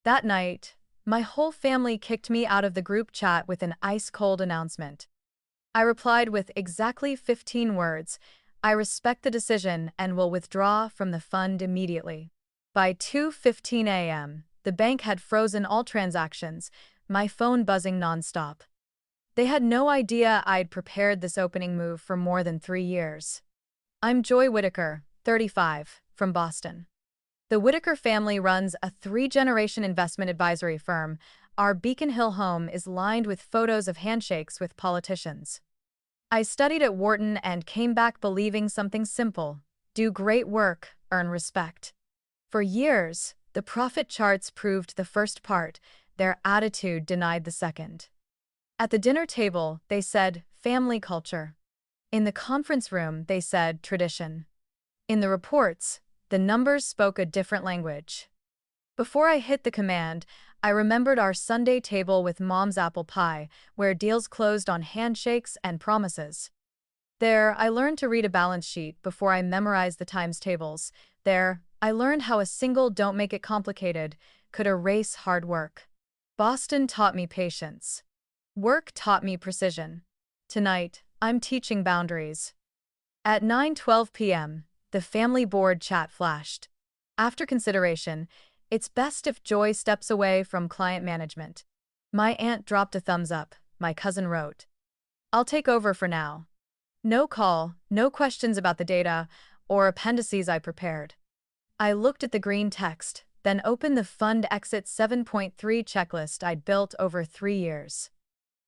That night, my whole family kicked me out of the group chat with an ice-cold announcement. I replied with exactly 15 words, "I respect the decision and will withdraw from the fund immediately." By 2:15 a.m., the bank had frozen all transactions, my phone buzzing nonstop. They had no idea I'd prepared this opening move for more than 3 years. I'm Joy Whitaker, 35, from Boston. The Whitaker family runs a three-generation investment advisory firm. Our Beacon Hill home is lined with photos of handshakes with politicians. I studied at Wharton and came back believing something simple: do great work, earn respect. For years, the profit charts proved the first part, their attitude denied the second. At the dinner table, they said, family culture. In the conference room, they said, tradition. In the reports, the numbers spoke a different language. Before I hit the command, I remembered our Sunday table with Mom's apple pie, where deals closed on handshakes and promises. There, I learned to read a balance sheet before I memorized the times tables. There, I learned how a single "don't make it complicated" could erase hard work. Boston taught me patience. Work taught me precision. Tonight, I'm teaching boundaries. At 9:12 p.m., the family board chat flashed. After consideration, it's best if Joy steps away from client management. My aunt dropped a thumbs up. My cousin wrote, "I'll take over for now." No call, no questions about the data or appendices I prepared. I looked at the green text, then opened the Fund Exit 7.3 checklist I'd built over 3 years.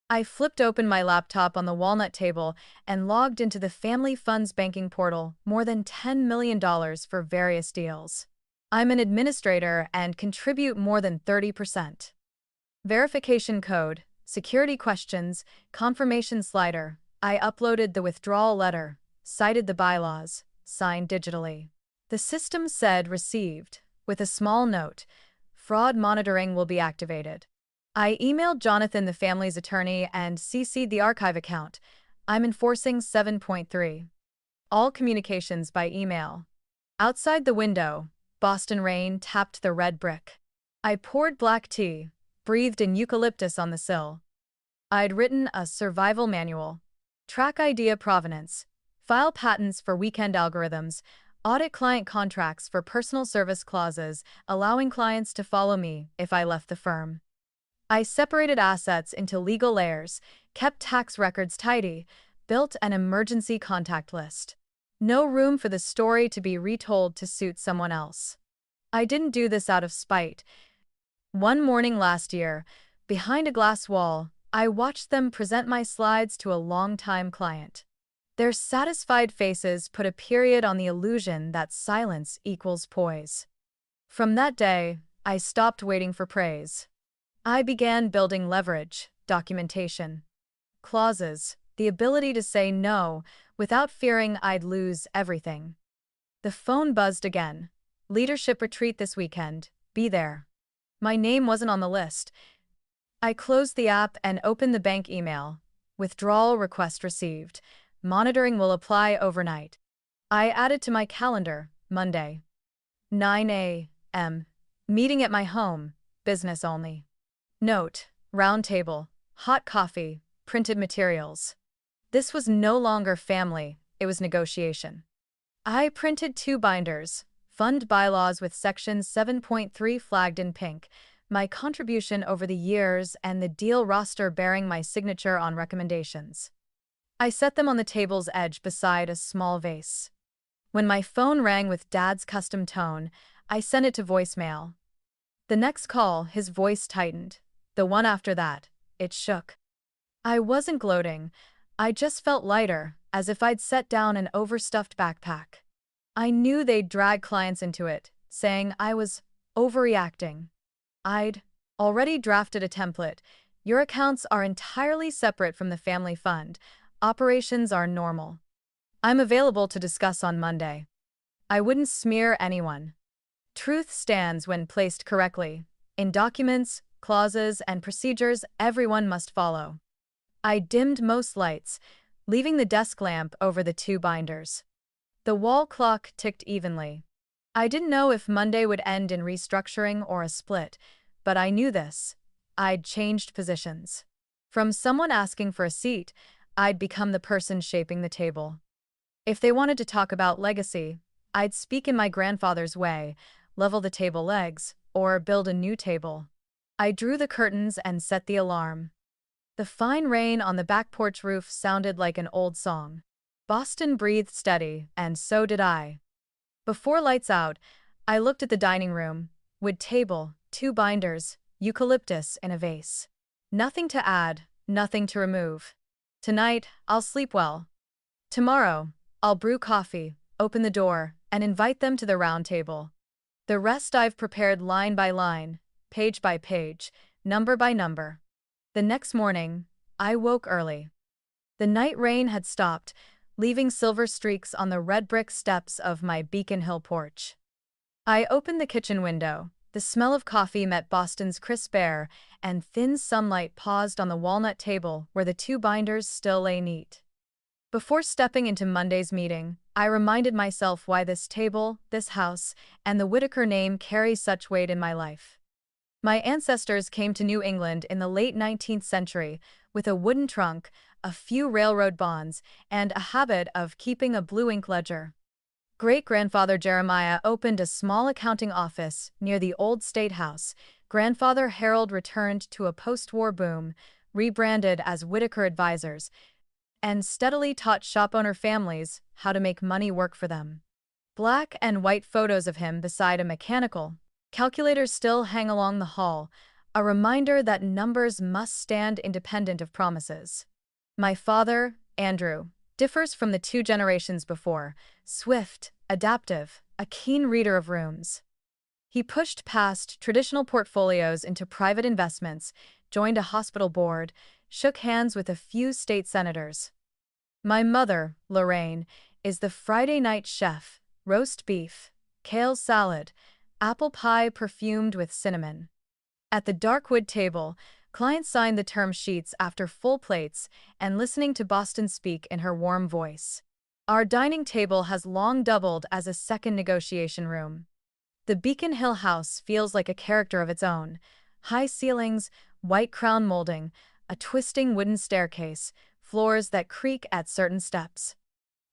I flipped open my laptop on the walnut table and logged into the family fund's banking portal, more than $10 million for various deals. I'm an administrator and contribute more than 30%. Verification code, security questions, confirmation slider. I uploaded the withdrawal letter, cited the bylaws, signed digitally. The system said received, with a small note, fraud monitoring will be activated. I emailed Jonathan, the family's attorney, and CC'd the archive account. I'm enforcing 7.3. All communications by email. Outside the window, Boston rain tapped the red brick. I poured black tea, breathed in eucalyptus on the sill. I'd written a survival manual. Track idea provenance. File patents for weekend algorithms. Audit client contracts for personal service clauses, allowing clients to follow me if I left the firm. I separated assets into legal layers, kept tax records tidy, built an emergency contact list. No room for the story to be retold to suit someone else. I didn't do this out of spite. One morning last year, behind a glass wall, I watched them present my slides to a longtime client. Their satisfied faces put a period on the illusion that silence equals poise. From that day, I stopped waiting for praise. I began building leverage, documentation, clauses, the ability to say no without fearing I'd lose everything. The phone buzzed again. Leadership retreat this weekend. Be there. My name wasn't on the list. I closed the app and opened the bank email. Withdrawal request received. Monitoring will apply overnight. I added to my calendar, Monday. 9 a.m. Meeting at my home, business only. Note, round table, hot coffee, printed materials. This was no longer family, it was negotiation. I printed 2 binders, fund bylaws with section 7.3 flagged in pink, my contribution over the years and the deal roster bearing my signature on recommendations. I set them on the table's edge beside a small vase. When my phone rang with Dad's custom tone, I sent it to voicemail. The next call, his voice tightened. The one after that, it shook. I wasn't gloating. I just felt lighter, as if I'd set down an overstuffed backpack. I knew they'd drag clients into it, saying I was overreacting. I'd already drafted a template. Your accounts are entirely separate from the family fund. Operations are normal. I'm available to discuss on Monday. I wouldn't smear anyone. Truth stands when placed correctly. In documents, clauses, and procedures everyone must follow. I dimmed most lights, leaving the desk lamp over the 2 binders. The wall clock ticked evenly. I didn't know if Monday would end in restructuring or a split, but I knew this. I'd changed positions. From someone asking for a seat, I'd become the person shaping the table. If they wanted to talk about legacy, I'd speak in my grandfather's way, level the table legs, or build a new table. I drew the curtains and set the alarm. The fine rain on the back porch roof sounded like an old song. Boston breathed steady, and so did I. Before lights out, I looked at the dining room. Wood table, 2 binders, eucalyptus in a vase. Nothing to add, nothing to remove. Tonight, I'll sleep well. Tomorrow, I'll brew coffee, open the door, and invite them to the round table. The rest I've prepared line by line, page by page, number by number. The next morning, I woke early. The night rain had stopped, leaving silver streaks on the red brick steps of my Beacon Hill porch. I opened the kitchen window. The smell of coffee met Boston's crisp air, and thin sunlight paused on the walnut table where the 2 binders still lay neat. Before stepping into Monday's meeting, I reminded myself why this table, this house, and the Whitaker name carry such weight in my life. My ancestors came to New England in the late 19th century with a wooden trunk, a few railroad bonds, and a habit of keeping a blue ink ledger. Great-grandfather Jeremiah opened a small accounting office near the old State House. Grandfather Harold returned to a post-war boom, rebranded as Whitaker Advisors, and steadily taught shop-owner families how to make money work for them. Black and white photos of him beside a mechanical calculator still hang along the hall, a reminder that numbers must stand independent of promises. My father, Andrew, differs from the 2 generations before, swift, adaptive, a keen reader of rooms. He pushed past traditional portfolios into private investments, joined a hospital board, shook hands with a few state senators. My mother, Lorraine, is the Friday night chef, roast beef, kale salad, apple pie perfumed with cinnamon. At the dark wood table, clients signed the term sheets after full plates and listening to Boston speak in her warm voice. Our dining table has long doubled as a second negotiation room. The Beacon Hill house feels like a character of its own. High ceilings, white crown molding, a twisting wooden staircase, floors that creak at certain steps.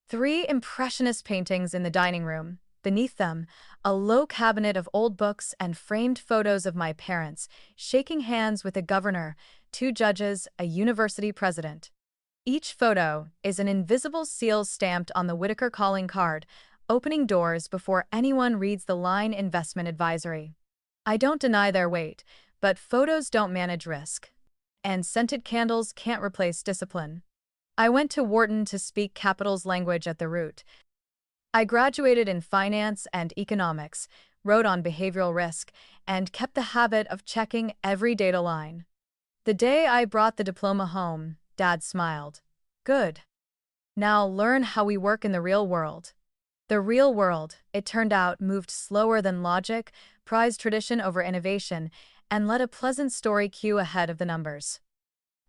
3 impressionist paintings in the dining room. Beneath them, a low cabinet of old books and framed photos of my parents, shaking hands with a governor, 2 judges, a university president. Each photo is an invisible seal stamped on the Whitaker calling card, opening doors before anyone reads the line investment advisory. I don't deny their weight, but photos don't manage risk. And scented candles can't replace discipline. I went to Wharton to speak capital's language at the root. I graduated in finance and economics, wrote on behavioral risk, and kept the habit of checking every data line. The day I brought the diploma home, Dad smiled. Good. Now learn how we work in the real world. The real world, it turned out, moved slower than logic, prized tradition over innovation, and let a pleasant story queue ahead of the numbers.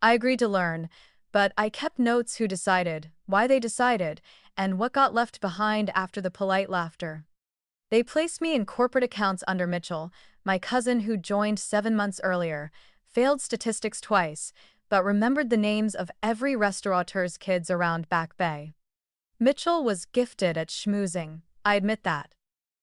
I agreed to learn, but I kept notes: who decided, why they decided, and what got left behind after the polite laughter. They placed me in corporate accounts under Mitchell, my cousin who joined 7 months earlier, failed statistics twice, but remembered the names of every restaurateur's kids around Back Bay. Mitchell was gifted at schmoozing, I admit that.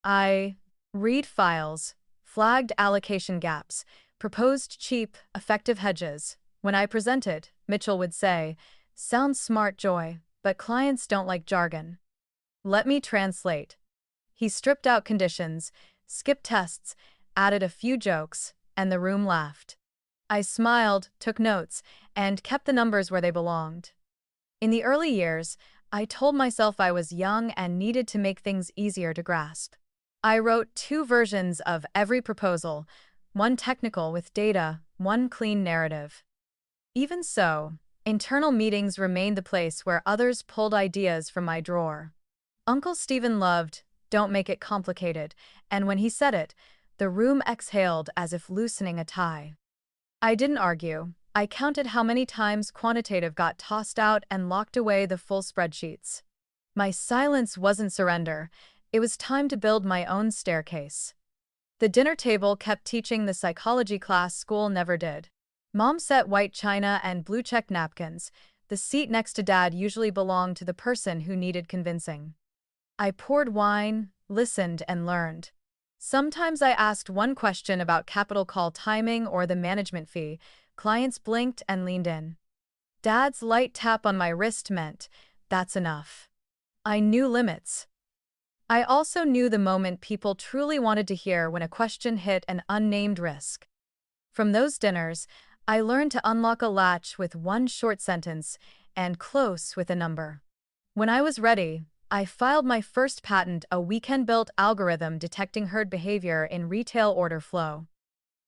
I read files, flagged allocation gaps, proposed cheap, effective hedges. When I presented, Mitchell would say, "Sounds smart, Joy, but clients don't like jargon. Let me translate." He stripped out conditions, skipped tests, added a few jokes, and the room laughed. I smiled, took notes, and kept the numbers where they belonged. In the early years, I told myself I was young and needed to make things easier to grasp. I wrote 2 versions of every proposal, one technical with data, one clean narrative. Even so, internal meetings remained the place where others pulled ideas from my drawer. Uncle Stephen loved, "Don't make it complicated," and when he said it, the room exhaled as if loosening a tie. I didn't argue. I counted how many times quantitative got tossed out and locked away the full spreadsheets. My silence wasn't surrender. It was time to build my own staircase. The dinner table kept teaching the psychology class school never did. Mom set white china and blue check napkins. The seat next to Dad usually belonged to the person who needed convincing. I poured wine, listened, and learned. Sometimes I asked one question about capital call timing or the management fee. Clients blinked and leaned in. Dad's light tap on my wrist meant, "That's enough." I knew limits. I also knew the moment people truly wanted to hear when a question hit an unnamed risk. From those dinners, I learned to unlock a latch with one short sentence and close with a number. When I was ready, I filed my first patent, a weekend-built algorithm detecting herd behavior in retail order flow.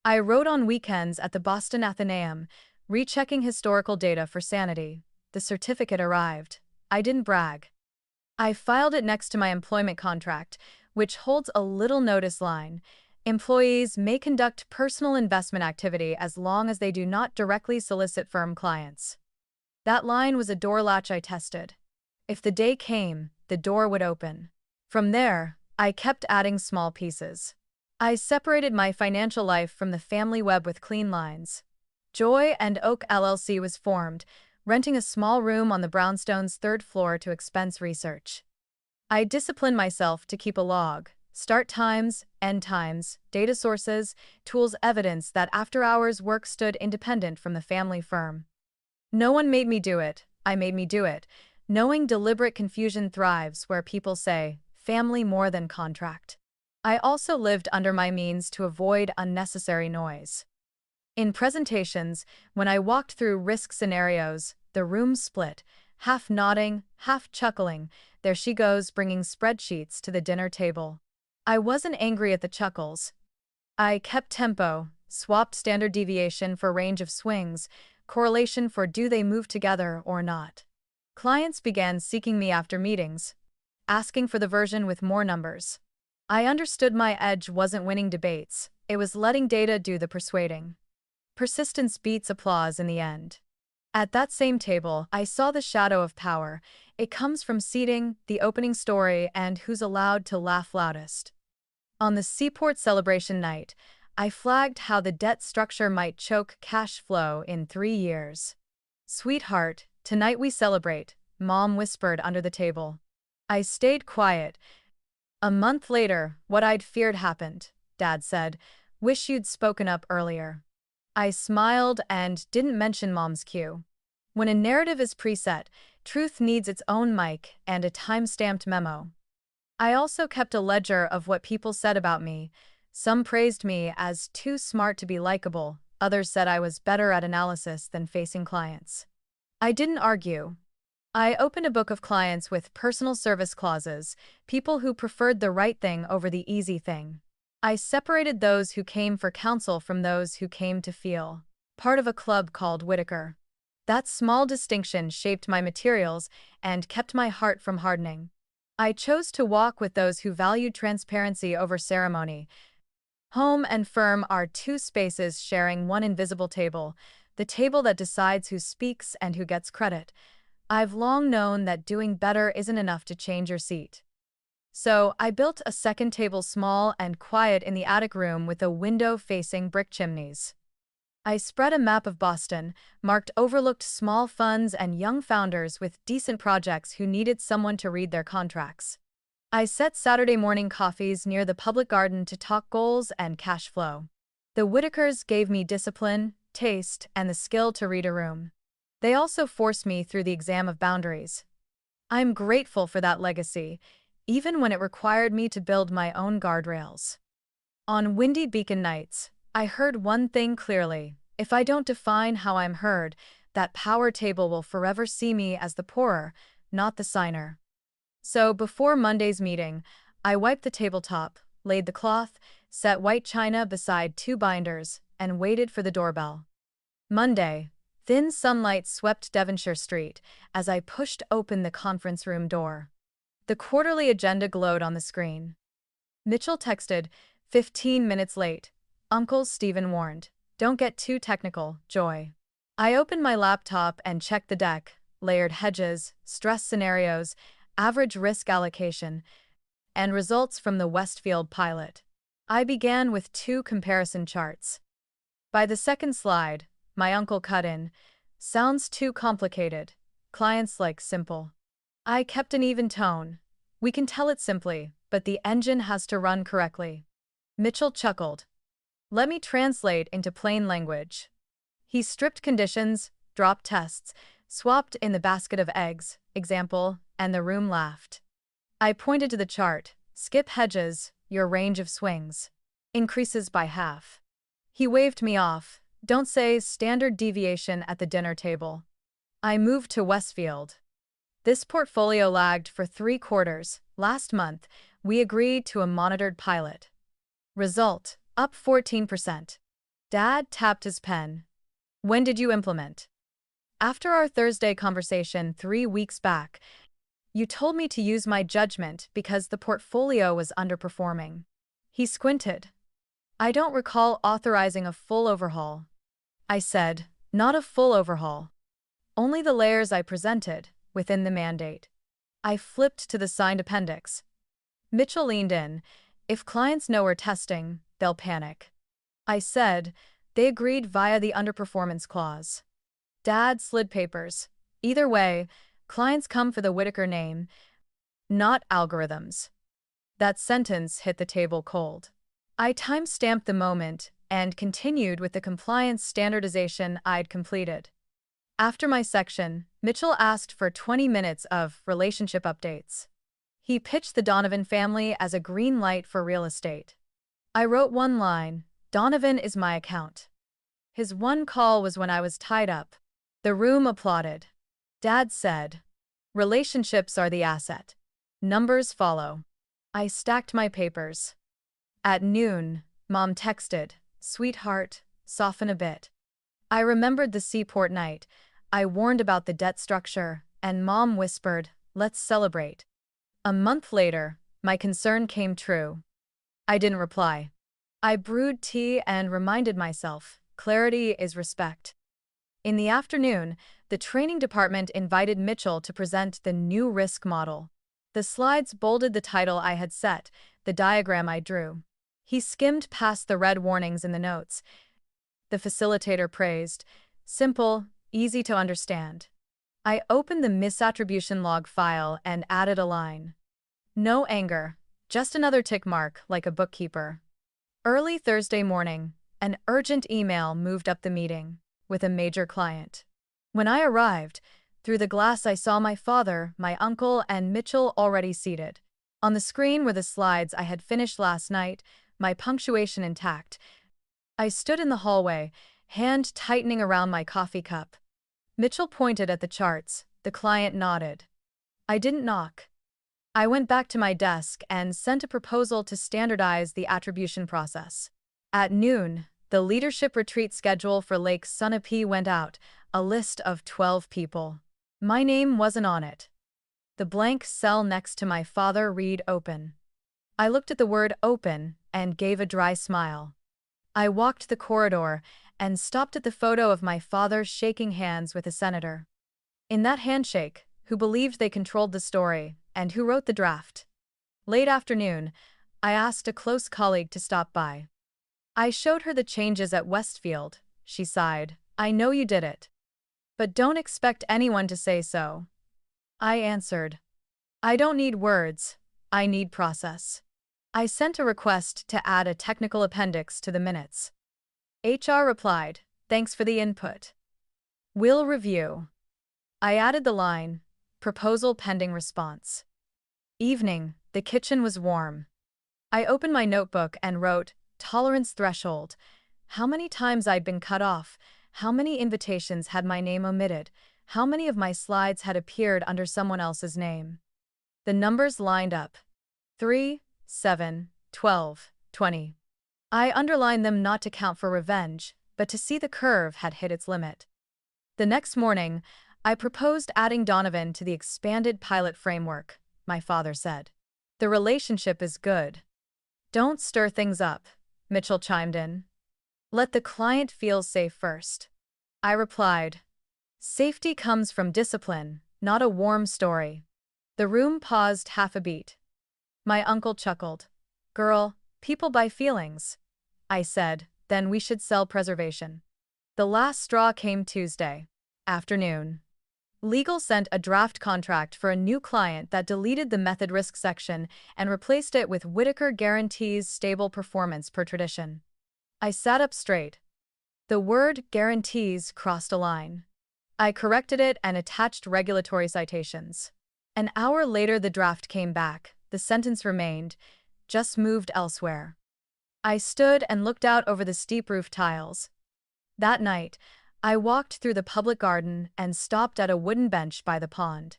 I wrote on weekends at the Boston Athenaeum, rechecking historical data for sanity. The certificate arrived. I didn't brag. I filed it next to my employment contract, which holds a little notice line. Employees may conduct personal investment activity as long as they do not directly solicit firm clients. That line was a door latch I tested. If the day came, the door would open. From there, I kept adding small pieces. I separated my financial life from the family web with clean lines. Joy and Oak LLC was formed, renting a small room on the brownstone's third floor to expense research. I disciplined myself to keep a log, start times, end times, data sources, tools, evidence that after-hours work stood independent from the family firm. No one made me do it, I made me do it, knowing deliberate confusion thrives where people say, family more than contract. I also lived under my means to avoid unnecessary noise. In presentations, when I walked through risk scenarios, the room split, half nodding, half chuckling. There she goes bringing spreadsheets to the dinner table. I wasn't angry at the chuckles. I kept tempo, swapped standard deviation for range of swings, correlation for do they move together or not. Clients began seeking me after meetings, asking for the version with more numbers. I understood my edge wasn't winning debates, it was letting data do the persuading. Persistence beats applause in the end. At that same table, I saw the shadow of power. It comes from seating, the opening story, and who's allowed to laugh loudest. On the Seaport celebration night, I flagged how the debt structure might choke cash flow in 3 years. "Sweetheart, tonight we celebrate," Mom whispered under the table. I stayed quiet. A month later, what I'd feared happened. Dad said, "Wish you'd spoken up earlier." I smiled and didn't mention Mom's cue. When a narrative is preset, truth needs its own mic and a time-stamped memo. I also kept a ledger of what people said about me. Some praised me as too smart to be likable, others said I was better at analysis than facing clients. I didn't argue. I opened a book of clients with personal service clauses, people who preferred the right thing over the easy thing. I separated those who came for counsel from those who came to feel part of a club called Whitaker. That small distinction shaped my materials and kept my heart from hardening. I chose to walk with those who valued transparency over ceremony. Home and firm are two spaces sharing one invisible table, the table that decides who speaks and who gets credit. I've long known that doing better isn't enough to change your seat. So I built a second table, small and quiet, in the attic room with a window facing brick chimneys. I spread a map of Boston, marked overlooked small funds and young founders with decent projects who needed someone to read their contracts. I set Saturday morning coffees near the public garden to talk goals and cash flow. The Whitakers gave me discipline, taste, and the skill to read a room. They also forced me through the exam of boundaries. I'm grateful for that legacy, even when it required me to build my own guardrails. On windy beacon nights, I heard one thing clearly: if I don't define how I'm heard, that power table will forever see me as the pourer, not the signer. So before Monday's meeting, I wiped the tabletop, laid the cloth, set white china beside 2 binders, and waited for the doorbell. Monday. Thin sunlight swept Devonshire Street as I pushed open the conference room door. The quarterly agenda glowed on the screen. Mitchell texted, 15 minutes late. Uncle Stephen warned, "Don't get too technical, Joy." I opened my laptop and checked the deck: layered hedges, stress scenarios, average risk allocation, and results from the Westfield pilot. I began with 2 comparison charts. By the second slide, my uncle cut in, "Sounds too complicated. Clients like simple." I kept an even tone. "We can tell it simply, but the engine has to run correctly." Mitchell chuckled. "Let me translate into plain language." He stripped conditions, dropped tests, swapped in the basket of eggs, example, and the room laughed. I pointed to the chart. "Skip hedges, your range of swings increases by half." He waved me off. "Don't say standard deviation at the dinner table." I moved to Westfield. This portfolio lagged for 3 quarters. Last month, we agreed to a monitored pilot. Result, up 14%. Dad tapped his pen. "When did you implement?" "After our Thursday conversation 3 weeks back. You told me to use my judgment because the portfolio was underperforming." He squinted. "I don't recall authorizing a full overhaul." I said, "Not a full overhaul. Only the layers I presented, within the mandate." I flipped to the signed appendix. Mitchell leaned in. "If clients know we're testing, they'll panic." I said, "They agreed via the underperformance clause." Dad slid papers. "Either way, clients come for the Whitaker name, not algorithms." That sentence hit the table cold. I time-stamped the moment and continued with the compliance standardization I'd completed. After my section, Mitchell asked for 20 minutes of relationship updates. He pitched the Donovan family as a green light for real estate. I wrote one line, "Donovan is my account." His one call was when I was tied up. The room applauded. Dad said, "Relationships are the asset. Numbers follow." I stacked my papers. At noon, Mom texted, "Sweetheart, soften a bit." I remembered the seaport night. I warned about the debt structure, and Mom whispered, "Let's celebrate." A month later, my concern came true. I didn't reply. I brewed tea and reminded myself, clarity is respect. In the afternoon, the training department invited Mitchell to present the new risk model. The slides bolded the title I had set, the diagram I drew. He skimmed past the red warnings in the notes. The facilitator praised, "Simple, easy to understand." I opened the misattribution log file and added a line. "No anger, just another tick mark like a bookkeeper." Early Thursday morning, an urgent email moved up the meeting, with a major client. When I arrived, through the glass I saw my father, my uncle, and Mitchell already seated. On the screen were the slides I had finished last night, my punctuation intact. I stood in the hallway, hand tightening around my coffee cup. Mitchell pointed at the charts. The client nodded. I didn't knock. I went back to my desk and sent a proposal to standardize the attribution process. At noon, the leadership retreat schedule for Lake Sunapee went out, a list of 12 people. My name wasn't on it. The blank cell next to my father read "open." I looked at the word "open" and gave a dry smile. I walked the corridor and stopped at the photo of my father shaking hands with a senator. In that handshake, who believed they controlled the story, and who wrote the draft? Late afternoon, I asked a close colleague to stop by. "I showed her the changes at Westfield," she sighed. "I know you did it. But don't expect anyone to say so." I answered, "I don't need words, I need process." I sent a request to add a technical appendix to the minutes. HR replied, "Thanks for the input. We'll review." I added the line, "Proposal pending response." Evening, the kitchen was warm. I opened my notebook and wrote, "Tolerance threshold." How many times I'd been cut off, how many invitations had my name omitted, how many of my slides had appeared under someone else's name. The numbers lined up. 3, 7, 12, 20. I underlined them not to count for revenge, but to see the curve had hit its limit. The next morning, I proposed adding Donovan to the expanded pilot framework, my father said. "The relationship is good. Don't stir things up," Mitchell chimed in. "Let the client feel safe first." I replied, "Safety comes from discipline, not a warm story." The room paused half a beat. My uncle chuckled. "Girl, People buy feelings, I said, then we should sell preservation. The last straw came Tuesday afternoon. Legal sent a draft contract for a new client that deleted the method risk section and replaced it with Whitaker guarantees stable performance per tradition. I sat up straight. The word guarantees crossed a line. I corrected it and attached regulatory citations. An hour later, the draft came back. The sentence remained, just moved elsewhere. I stood and looked out over the steep roof tiles. That night, I walked through the public garden and stopped at a wooden bench by the pond.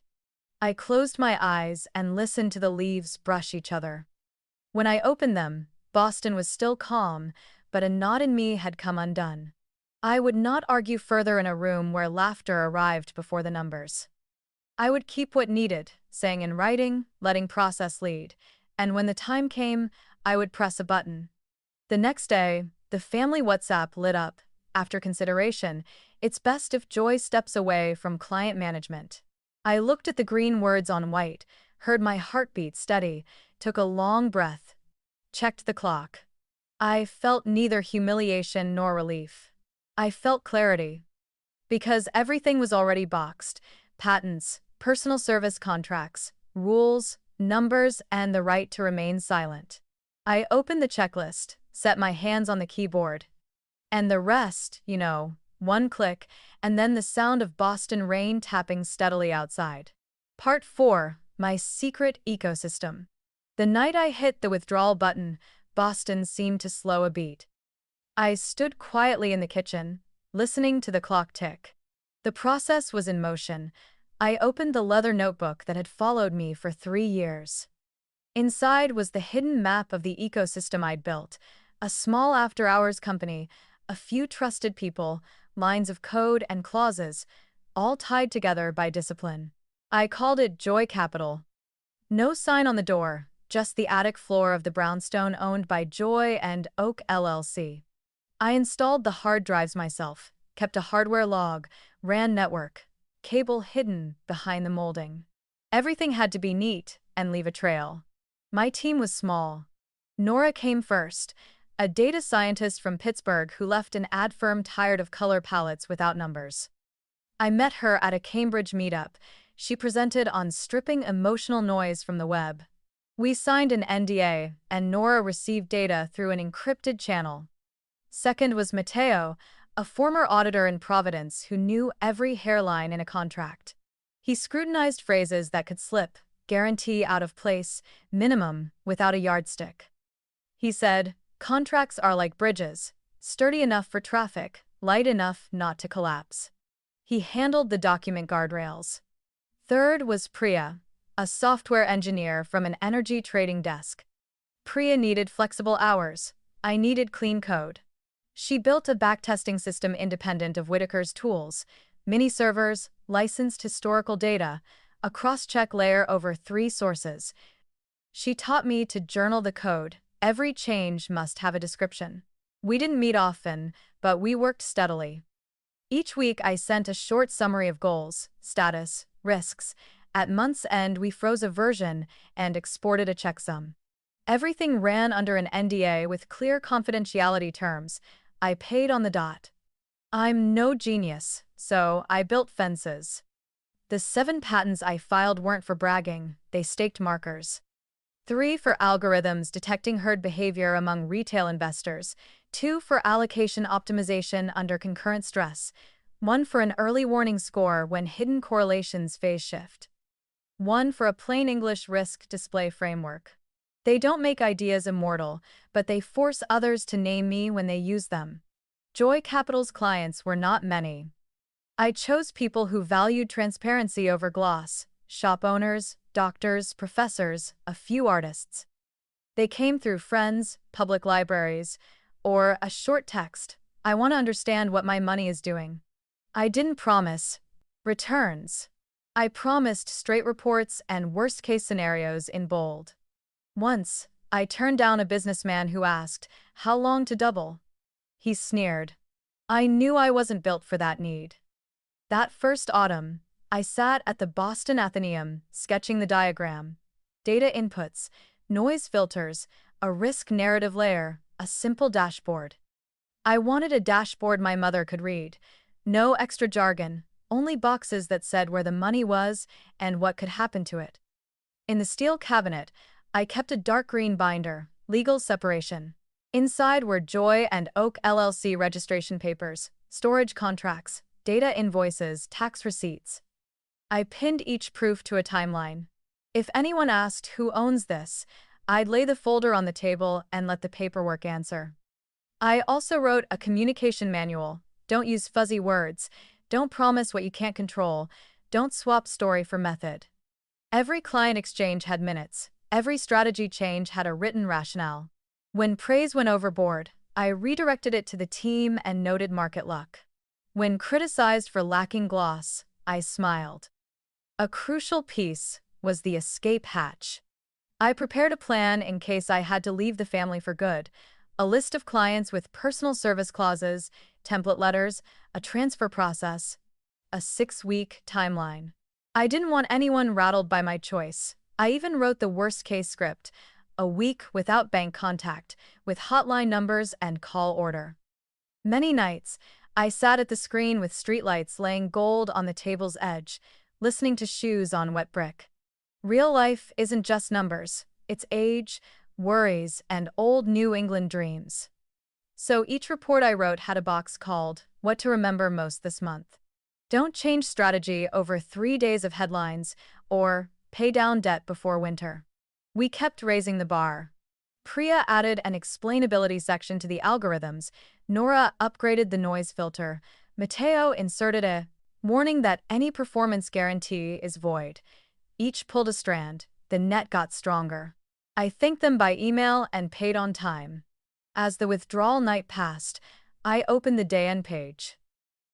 I closed my eyes and listened to the leaves brush each other. When I opened them, Boston was still calm, but a knot in me had come undone. I would not argue further in a room where laughter arrived before the numbers. I would keep what needed, saying in writing, letting process lead, and when the time came, I would press a button. The next day, the family WhatsApp lit up. After consideration, it's best if Joy steps away from client management. I looked at the green words on white, heard my heartbeat steady, took a long breath, checked the clock. I felt neither humiliation nor relief. I felt clarity. Because everything was already boxed: patents, personal service contracts, rules, numbers, and the right to remain silent. I opened the checklist, set my hands on the keyboard. And the rest, one click, and then the sound of Boston rain tapping steadily outside. Part 4. My secret ecosystem. The night I hit the withdrawal button, Boston seemed to slow a beat. I stood quietly in the kitchen, listening to the clock tick. The process was in motion. I opened the leather notebook that had followed me for 3 years. Inside was the hidden map of the ecosystem I'd built, a small after-hours company, a few trusted people, lines of code and clauses, all tied together by discipline. I called it Joy Capital. No sign on the door, just the attic floor of the brownstone owned by Joy and Oak LLC. I installed the hard drives myself, kept a hardware log, ran network, cable hidden behind the molding. Everything had to be neat and leave a trail. My team was small. Nora came first, a data scientist from Pittsburgh who left an ad firm tired of color palettes without numbers. I met her at a Cambridge meetup. She presented on stripping emotional noise from the web. We signed an NDA, and Nora received data through an encrypted channel. Second was Matteo, a former auditor in Providence who knew every hairline in a contract. He scrutinized phrases that could slip, guarantee out of place, minimum, without a yardstick. He said, "Contracts are like bridges, sturdy enough for traffic, light enough not to collapse." He handled the document guardrails. Third was Priya, a software engineer from an energy trading desk. Priya needed flexible hours. I needed clean code. She built a backtesting system independent of Whitaker's tools, mini servers, licensed historical data, a cross-check layer over 3 sources. She taught me to journal the code. Every change must have a description. We didn't meet often, but we worked steadily. Each week I sent a short summary of goals, status, risks. At month's end we froze a version and exported a checksum. Everything ran under an NDA with clear confidentiality terms. I paid on the dot. I'm no genius, so I built fences. The 7 patents I filed weren't for bragging, they staked markers. 3 for algorithms detecting herd behavior among retail investors, 2 for allocation optimization under concurrent stress, 1 for an early warning score when hidden correlations phase shift, 1 for a plain English risk display framework. They don't make ideas immortal, but they force others to name me when they use them. Joy Capital's clients were not many. I chose people who valued transparency over gloss: shop owners, doctors, professors, a few artists. They came through friends, public libraries, or a short text: "I want to understand what my money is doing." I didn't promise returns. I promised straight reports and worst-case scenarios in bold. Once, I turned down a businessman who asked, "How long to double?" He sneered. I knew I wasn't built for that need. That first autumn, I sat at the Boston Athenaeum, sketching the diagram. Data inputs, noise filters, a risk narrative layer, a simple dashboard. I wanted a dashboard my mother could read. No extra jargon, only boxes that said where the money was and what could happen to it. In the steel cabinet, I kept a dark green binder, legal separation. Inside were Joy and Oak LLC registration papers, storage contracts, data invoices, tax receipts. I pinned each proof to a timeline. If anyone asked who owns this, I'd lay the folder on the table and let the paperwork answer. I also wrote a communication manual. Don't use fuzzy words. Don't promise what you can't control. Don't swap story for method. Every client exchange had minutes. Every strategy change had a written rationale. When praise went overboard, I redirected it to the team and noted market luck. When criticized for lacking gloss, I smiled. A crucial piece was the escape hatch. I prepared a plan in case I had to leave the family for good, a list of clients with personal service clauses, template letters, a transfer process, a 6-week timeline. I didn't want anyone rattled by my choice. I even wrote the worst-case script, a week without bank contact, with hotline numbers and call order. Many nights, I sat at the screen with streetlights laying gold on the table's edge, listening to shoes on wet brick. Real life isn't just numbers, it's age, worries, and old New England dreams. So each report I wrote had a box called, What to Remember Most This Month. Don't change strategy over 3 days of headlines, or pay down debt before winter. We kept raising the bar. Priya added an explainability section to the algorithms, Nora upgraded the noise filter, Matteo inserted a warning that any performance guarantee is void. Each pulled a strand, the net got stronger. I thanked them by email and paid on time. As the withdrawal night passed, I opened the day-end page.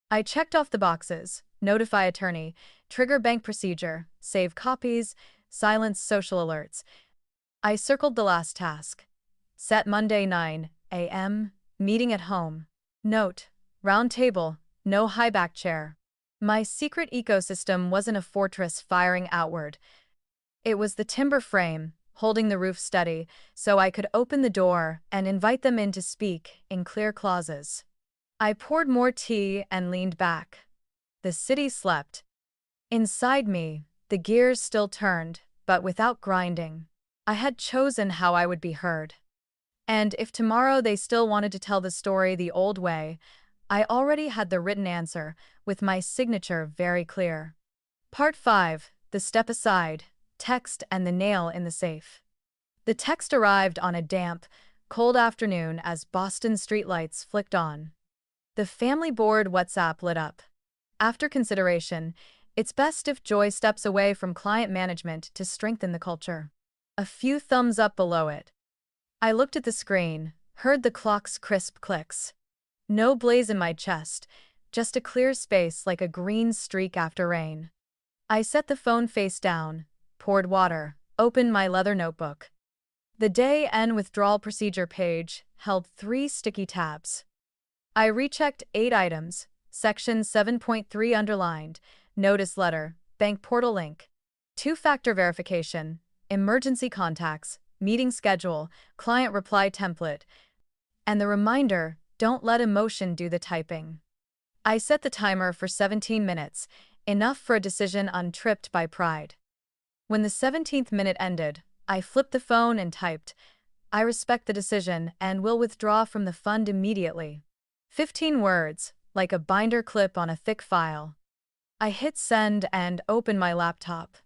I checked off the boxes, notify attorney, trigger bank procedure, save copies, silence social alerts. I circled the last task. Set Monday 9 a.m., meeting at home. Note, round table, no high back chair. My secret ecosystem wasn't a fortress firing outward. It was the timber frame, holding the roof steady, so I could open the door and invite them in to speak in clear clauses. I poured more tea and leaned back. The city slept. Inside me, the gears still turned, but without grinding. I had chosen how I would be heard. And if tomorrow they still wanted to tell the story the old way, I already had the written answer, with my signature very clear. Part 5, The Step Aside, Text and the Nail in the Safe. The text arrived on a damp, cold afternoon as Boston streetlights flicked on. The family board WhatsApp lit up. After consideration, it's best if Joy steps away from client management to strengthen the culture. A few thumbs up below it. I looked at the screen, heard the clock's crisp clicks. No blaze in my chest, just a clear space like a green streak after rain. I set the phone face down, poured water, opened my leather notebook. The day-end withdrawal procedure page held 3 sticky tabs. I rechecked 8 items, section 7.3 underlined, notice letter, bank portal link, 2-factor verification, emergency contacts, meeting schedule, client reply template, and the reminder, don't let emotion do the typing. I set the timer for 17 minutes, enough for a decision untripped by pride. When the 17th minute ended, I flipped the phone and typed, I respect the decision and will withdraw from the fund immediately. 15 words, like a binder clip on a thick file. I hit send and opened my laptop.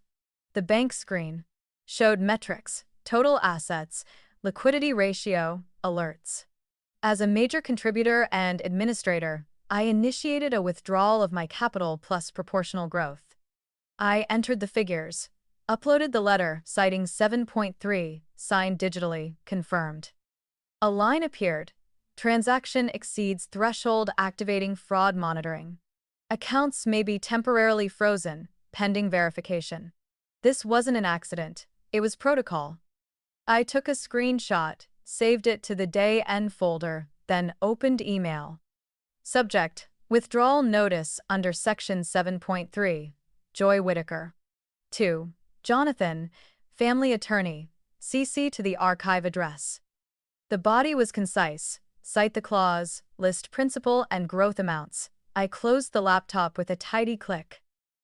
The bank screen showed metrics, total assets, liquidity ratio, alerts. As a major contributor and administrator, I initiated a withdrawal of my capital plus proportional growth. I entered the figures, uploaded the letter citing 7.3, signed digitally, confirmed. A line appeared. Transaction exceeds threshold activating fraud monitoring. Accounts may be temporarily frozen, pending verification. This wasn't an accident, it was protocol. I took a screenshot, saved it to the day-end folder, then opened email. Subject, Withdrawal Notice under Section 7.3, Joy Whitaker. 2. Jonathan, Family Attorney, CC to the archive address. The body was concise. Cite the clause, list principal and growth amounts. I closed the laptop with a tidy click.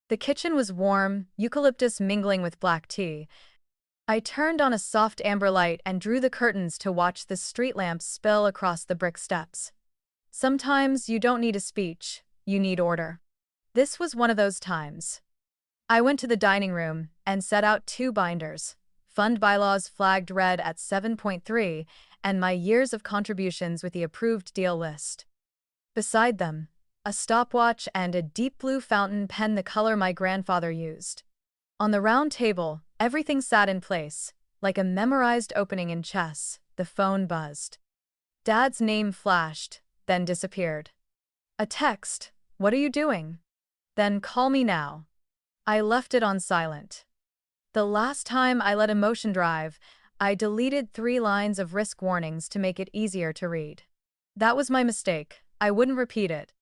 The kitchen was warm, eucalyptus mingling with black tea. I turned on a soft amber light and drew the curtains to watch the street lamps spill across the brick steps. Sometimes you don't need a speech, you need order. This was one of those times. I went to the dining room and set out 2 binders. Fund bylaws flagged red at 7.3, and my years of contributions with the approved deal list. Beside them, a stopwatch and a deep blue fountain pen the color my grandfather used. On the round table, everything sat in place, like a memorized opening in chess. The phone buzzed. Dad's name flashed, then disappeared. A text, "What are you doing?" Then, "Call me now." I left it on silent. The last time I let emotion drive, I deleted 3 lines of risk warnings to make it easier to read. That was my mistake. I wouldn't repeat it.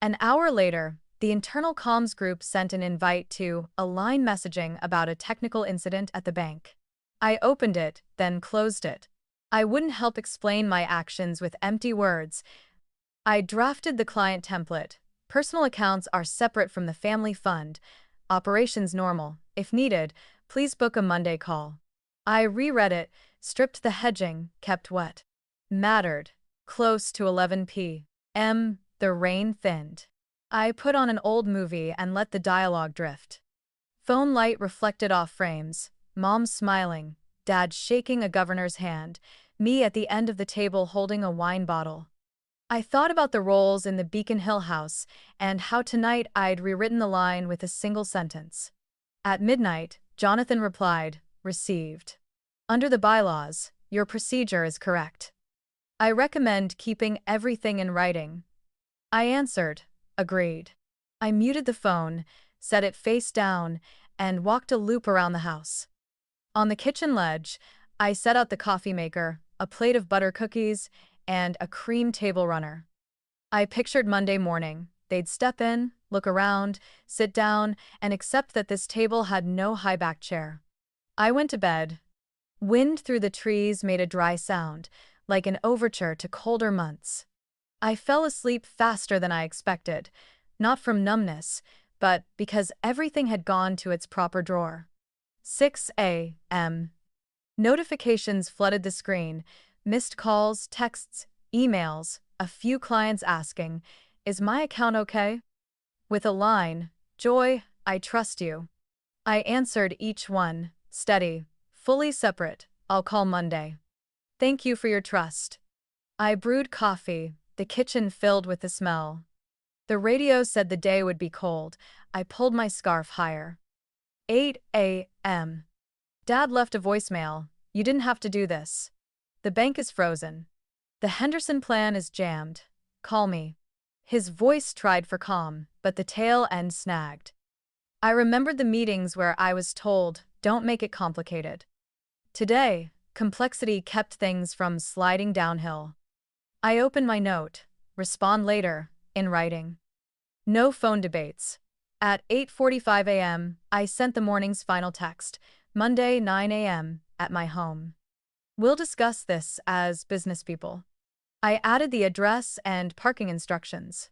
An hour later, the internal comms group sent an invite to align messaging about a technical incident at the bank. I opened it, then closed it. I wouldn't help explain my actions with empty words. I drafted the client template. Personal accounts are separate from the family fund. Operations normal. If needed, please book a Monday call. I reread it, stripped the hedging, kept what mattered. Close to 11 p.m., the rain thinned. I put on an old movie and let the dialogue drift. Phone light reflected off frames, Mom smiling, Dad shaking a governor's hand, me at the end of the table holding a wine bottle. I thought about the roles in the Beacon Hill house and how tonight I'd rewritten the line with a single sentence. At midnight, Jonathan replied, "Received. Under the bylaws, your procedure is correct. I recommend keeping everything in writing." I answered, "Agreed." I muted the phone, set it face down, and walked a loop around the house. On the kitchen ledge, I set out the coffee maker, a plate of butter cookies, and a cream table runner. I pictured Monday morning. They'd step in, look around, sit down, and accept that this table had no high-back chair. I went to bed. Wind through the trees made a dry sound, like an overture to colder months. I fell asleep faster than I expected, not from numbness, but because everything had gone to its proper drawer. 6 a.m. Notifications flooded the screen, missed calls, texts, emails, a few clients asking, "Is my account okay?" With a line, "Joy, I trust you." I answered each one, steady, fully separate, "I'll call Monday. Thank you for your trust." I brewed coffee, the kitchen filled with the smell. The radio said the day would be cold. I pulled my scarf higher. 8 a.m. Dad left a voicemail, "You didn't have to do this. The bank is frozen. The Henderson plan is jammed. Call me." His voice tried for calm, but the tail end snagged. I remembered the meetings where I was told, "Don't make it complicated." Today, complexity kept things from sliding downhill. I opened my note, "Respond later," in writing. No phone debates. At 8:45 a.m., I sent the morning's final text, Monday 9 a.m., at my home. "We'll discuss this as business people." I added the address and parking instructions.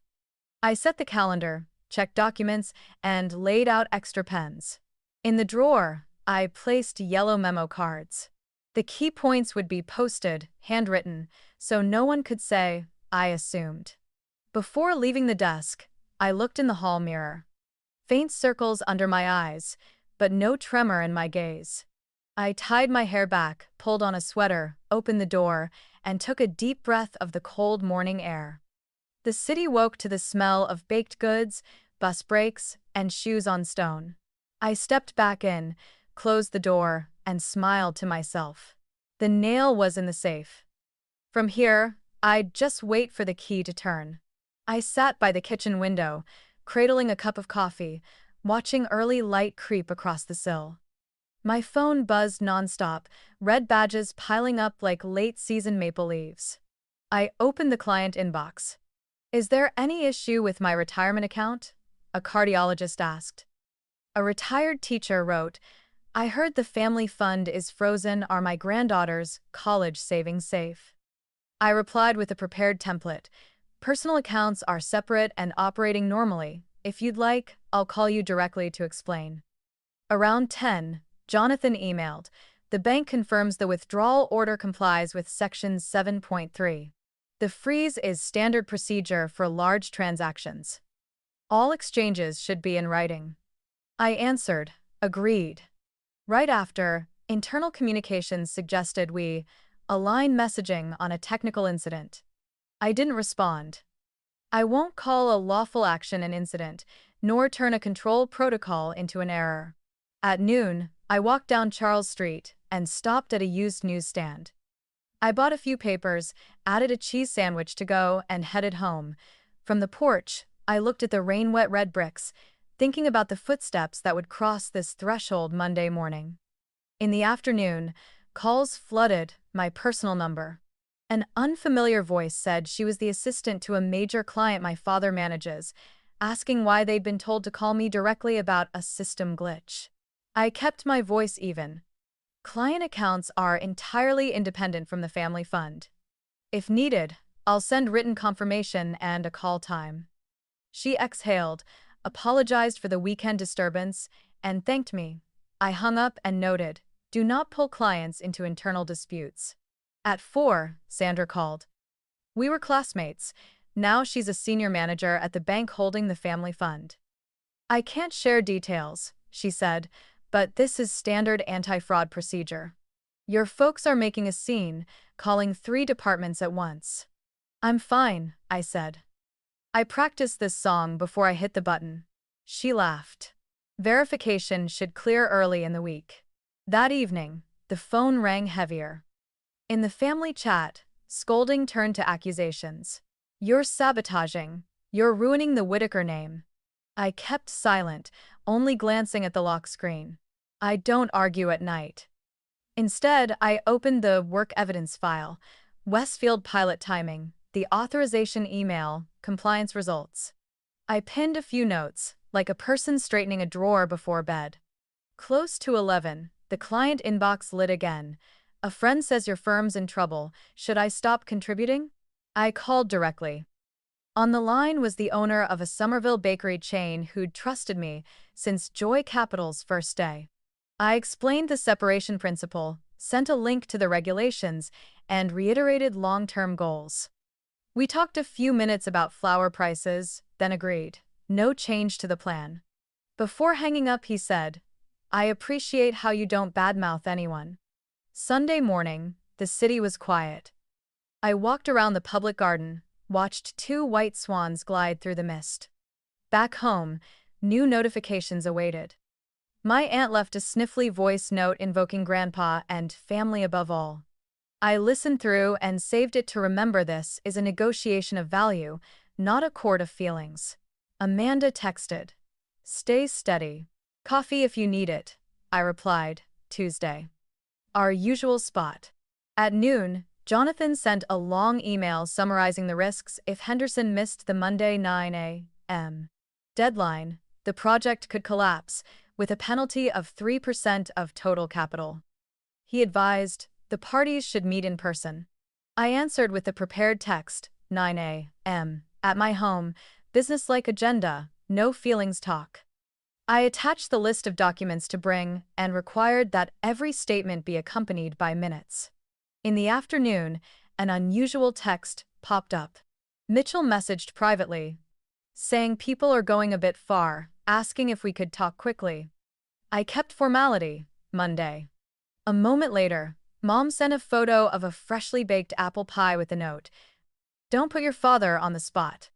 I set the calendar, checked documents, and laid out extra pens. In the drawer, I placed yellow memo cards. The key points would be posted, handwritten, so no one could say, "I assumed." Before leaving the desk, I looked in the hall mirror. Faint circles under my eyes, but no tremor in my gaze. I tied my hair back, pulled on a sweater, opened the door, and took a deep breath of the cold morning air. The city woke to the smell of baked goods, bus brakes, and shoes on stone. I stepped back in, closed the door, and smiled to myself. The nail was in the safe. From here, I'd just wait for the key to turn. I sat by the kitchen window, cradling a cup of coffee, watching early light creep across the sill. My phone buzzed nonstop, red badges piling up like late-season maple leaves. I opened the client inbox. "Is there any issue with my retirement account?" a cardiologist asked. A retired teacher wrote, "I heard the family fund is frozen. Are my granddaughter's college savings safe?" I replied with a prepared template. Personal accounts are separate and operating normally. If you'd like, I'll call you directly to explain. Around 10, Jonathan emailed. The bank confirms the withdrawal order complies with Section 7.3. The freeze is standard procedure for large transactions. All exchanges should be in writing. I answered, agreed. Right after, internal communications suggested we align messaging on a technical incident. I didn't respond. I won't call a lawful action an incident, nor turn a control protocol into an error. At noon, I walked down Charles Street and stopped at a used newsstand. I bought a few papers, added a cheese sandwich to go, and headed home. From the porch, I looked at the rain-wet red bricks, thinking about the footsteps that would cross this threshold Monday morning. In the afternoon, calls flooded my personal number. An unfamiliar voice said she was the assistant to a major client my father manages, asking why they'd been told to call me directly about a system glitch. I kept my voice even. Client accounts are entirely independent from the family fund. If needed, I'll send written confirmation and a call time. She exhaled, apologized for the weekend disturbance, and thanked me. I hung up and noted, do not pull clients into internal disputes. At 4, Sandra called. We were classmates. Now she's a senior manager at the bank holding the family fund. I can't share details, she said, but this is standard anti-fraud procedure. Your folks are making a scene, calling 3 departments at once. I'm fine, I said. I practiced this song before I hit the button. She laughed. Verification should clear early in the week. That evening, the phone rang heavier. In the family chat, scolding turned to accusations. You're sabotaging. You're ruining the Whitaker name. I kept silent, only glancing at the lock screen. I don't argue at night. Instead, I opened the work evidence file, Westfield pilot timing, the authorization email, compliance results. I pinned a few notes, like a person straightening a drawer before bed. Close to 11, the client inbox lit again. A friend says your firm's in trouble. Should I stop contributing? I called directly. On the line was the owner of a Somerville bakery chain who'd trusted me since Joy Capital's first day. I explained the separation principle, sent a link to the regulations, and reiterated long-term goals. We talked a few minutes about flour prices, then agreed. No change to the plan. Before hanging up, he said, I appreciate how you don't badmouth anyone. Sunday morning, the city was quiet. I walked around the public garden, watched 2 white swans glide through the mist. Back home, new notifications awaited. My aunt left a sniffly voice note invoking Grandpa and family above all. I listened through and saved it to remember this is a negotiation of value, not a court of feelings. Amanda texted. Stay steady. Coffee if you need it, I replied, Tuesday. Our usual spot. At noon, Jonathan sent a long email summarizing the risks if Henderson missed the Monday 9 a.m. deadline. The project could collapse, with a penalty of 3% of total capital. He advised, the parties should meet in person. I answered with a prepared text, 9 a.m. at my home, business-like agenda, no feelings talk. I attached the list of documents to bring and required that every statement be accompanied by minutes. In the afternoon, an unusual text popped up. Mitchell messaged privately, saying people are going a bit far, asking if we could talk quickly. I kept formality, Monday. A moment later, Mom sent a photo of a freshly baked apple pie with a note. Don't put your father on the spot.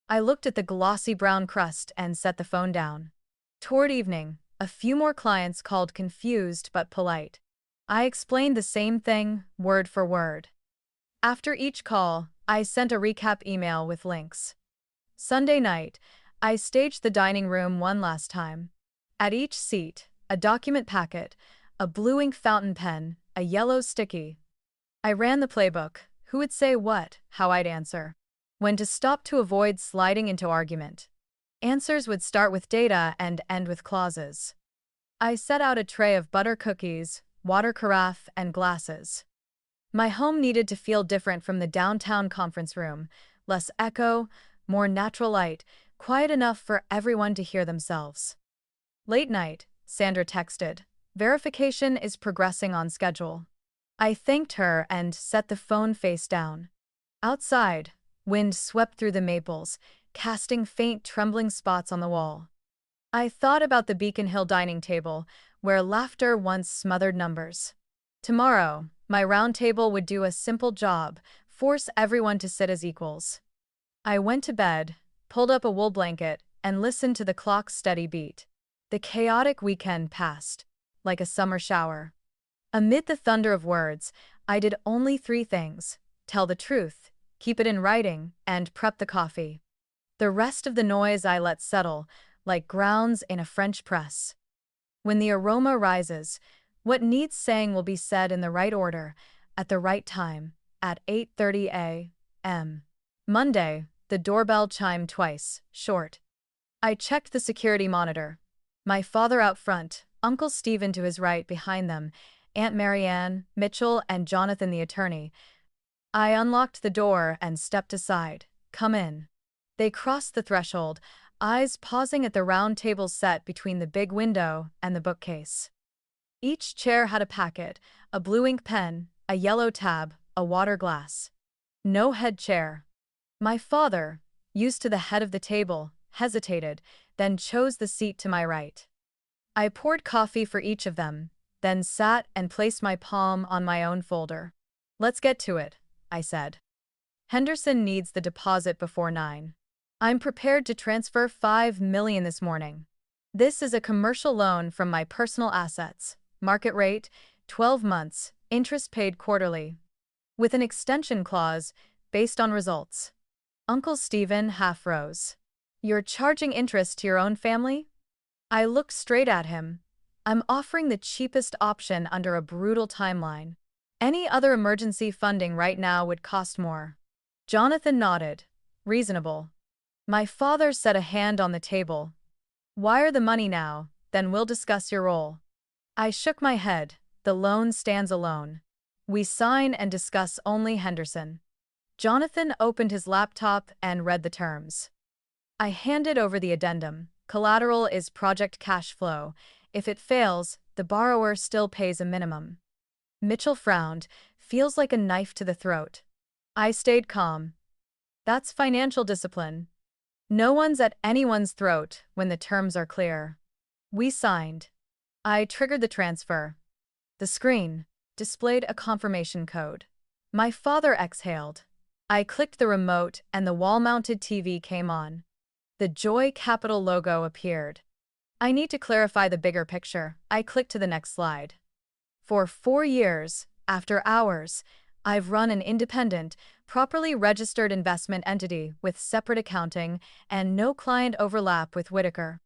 I looked at the glossy brown crust and set the phone down. Toward evening, a few more clients called confused but polite. I explained the same thing, word for word. After each call, I sent a recap email with links. Sunday night, I staged the dining room one last time. At each seat, a document packet, a blue ink fountain pen, a yellow sticky. I ran the playbook, who would say what, how I'd answer. When to stop to avoid sliding into argument. Answers would start with data and end with clauses. I set out a tray of butter cookies, water carafe, and glasses. My home needed to feel different from the downtown conference room, less echo, more natural light, quiet enough for everyone to hear themselves. Late night, Sandra texted. Verification is progressing on schedule. I thanked her and set the phone face down. Outside, wind swept through the maples, casting faint trembling spots on the wall. I thought about the Beacon Hill dining table, where laughter once smothered numbers. Tomorrow, my round table would do a simple job, force everyone to sit as equals. I went to bed, pulled up a wool blanket, and listened to the clock's steady beat. The chaotic weekend passed, like a summer shower. Amid the thunder of words, I did only three things: tell the truth, keep it in writing, and prep the coffee. The rest of the noise I let settle, like grounds in a French press. When the aroma rises, what needs saying will be said in the right order, at the right time, at 8:30 a.m. Monday, the doorbell chimed twice, short. I checked the security monitor. My father out front, Uncle Stephen to his right behind them, Aunt Marianne, Mitchell, and Jonathan the attorney. I unlocked the door and stepped aside. Come in. They crossed the threshold, eyes pausing at the round table set between the big window and the bookcase. Each chair had a packet, a blue ink pen, a yellow tab, a water glass. No head chair. My father, used to the head of the table, hesitated, then chose the seat to my right. I poured coffee for each of them, then sat and placed my palm on my own folder. Let's get to it, I said. Henderson needs the deposit before 9. I'm prepared to transfer $5 million this morning. This is a commercial loan from my personal assets. Market rate, 12 months, interest paid quarterly. With an extension clause, based on results. Uncle Stephen half rose. You're charging interest to your own family? I looked straight at him. I'm offering the cheapest option under a brutal timeline. Any other emergency funding right now would cost more. Jonathan nodded. Reasonable. My father set a hand on the table. Wire the money now, then we'll discuss your role. I shook my head. The loan stands alone. We sign and discuss only Henderson. Jonathan opened his laptop and read the terms. I handed over the addendum. Collateral is project cash flow. If it fails, the borrower still pays a minimum. Mitchell frowned. Feels like a knife to the throat. I stayed calm. That's financial discipline. No one's at anyone's throat when the terms are clear. We signed. I triggered the transfer. The screen displayed a confirmation code. My father exhaled. I clicked the remote and the wall-mounted TV came on. The Joy Capital logo appeared. I need to clarify the bigger picture. I clicked to the next slide. For 4 years, after hours, I've run an independent, properly registered investment entity with separate accounting and no client overlap with Whitaker.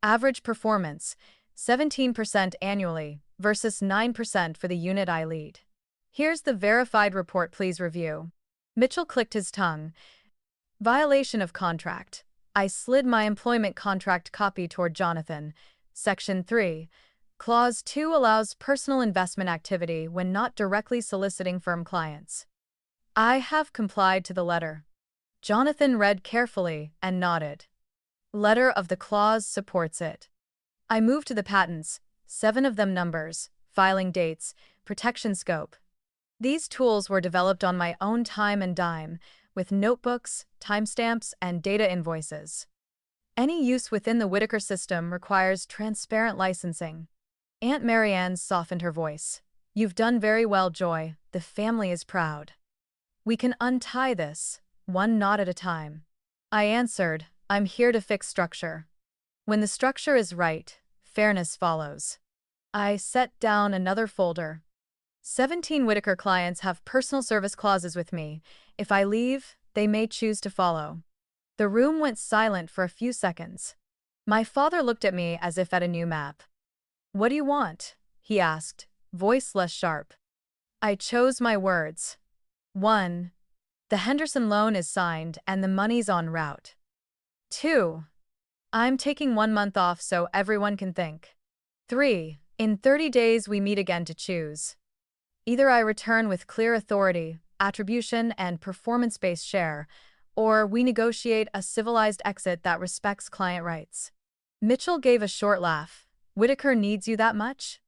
Average performance, 17% annually versus 9% for the unit I lead. Here's the verified report, please review. Mitchell clicked his tongue. Violation of contract. I slid my employment contract copy toward Jonathan. Section 3. Clause 2 allows personal investment activity when not directly soliciting firm clients. I have complied to the letter. Jonathan read carefully and nodded. Letter of the clause supports it. I moved to the patents, 7 of them numbers, filing dates, protection scope. These tools were developed on my own time and dime, with notebooks, timestamps, and data invoices. Any use within the Whitaker system requires transparent licensing. Aunt Marianne softened her voice. You've done very well, Joy. The family is proud. We can untie this, one knot at a time. I answered, I'm here to fix structure. When the structure is right, fairness follows. I set down another folder. 17 Whitaker clients have personal service clauses with me. If I leave, they may choose to follow. The room went silent for a few seconds. My father looked at me as if at a new map. What do you want? He asked, voice less sharp. I chose my words. 1. The Henderson loan is signed and the money's en route. 2. I'm taking 1 month off so everyone can think. 3. In 30 days we meet again to choose. Either I return with clear authority, attribution, and performance-based share, or we negotiate a civilized exit that respects client rights. Mitchell gave a short laugh. Whitaker needs you that much?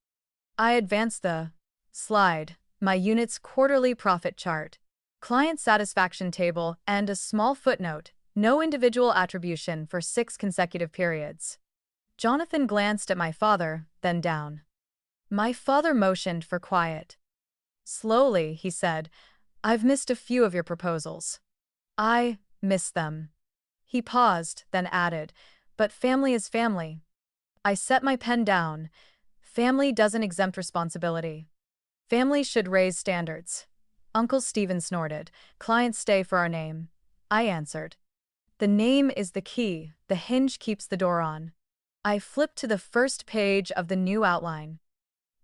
I advanced the slide, my unit's quarterly profit chart, client satisfaction table, and a small footnote, no individual attribution for 6 consecutive periods. Jonathan glanced at my father, then down. My father motioned for quiet. Slowly, he said, I've missed a few of your proposals. I miss them. He paused, then added, but family is family. I set my pen down. Family doesn't exempt responsibility. Family should raise standards. Uncle Stephen snorted. Clients stay for our name. I answered. The name is the key. The hinge keeps the door on. I flipped to the first page of the new outline.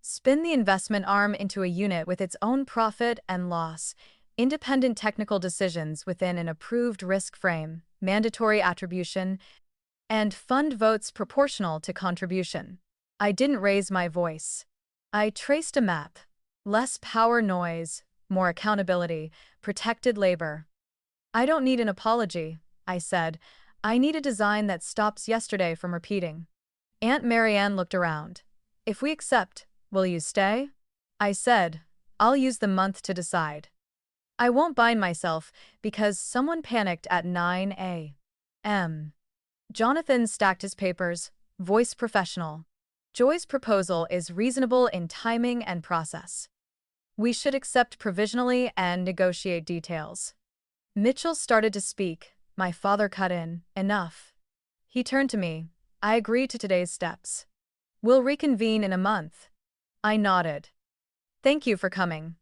Spin the investment arm into a unit with its own profit and loss, independent technical decisions within an approved risk frame, mandatory attribution, and fund votes proportional to contribution. I didn't raise my voice. I traced a map. Less power noise, more accountability, protected labor. I don't need an apology, I said. I need a design that stops yesterday from repeating. Aunt Marianne looked around. If we accept, will you stay? I said, I'll use the month to decide. I won't bind myself because someone panicked at 9 a.m. Jonathan stacked his papers, voice professional. Joy's proposal is reasonable in timing and process. We should accept provisionally and negotiate details. Mitchell started to speak. My father cut in. Enough. He turned to me. I agree to today's steps. We'll reconvene in a month. I nodded. Thank you for coming.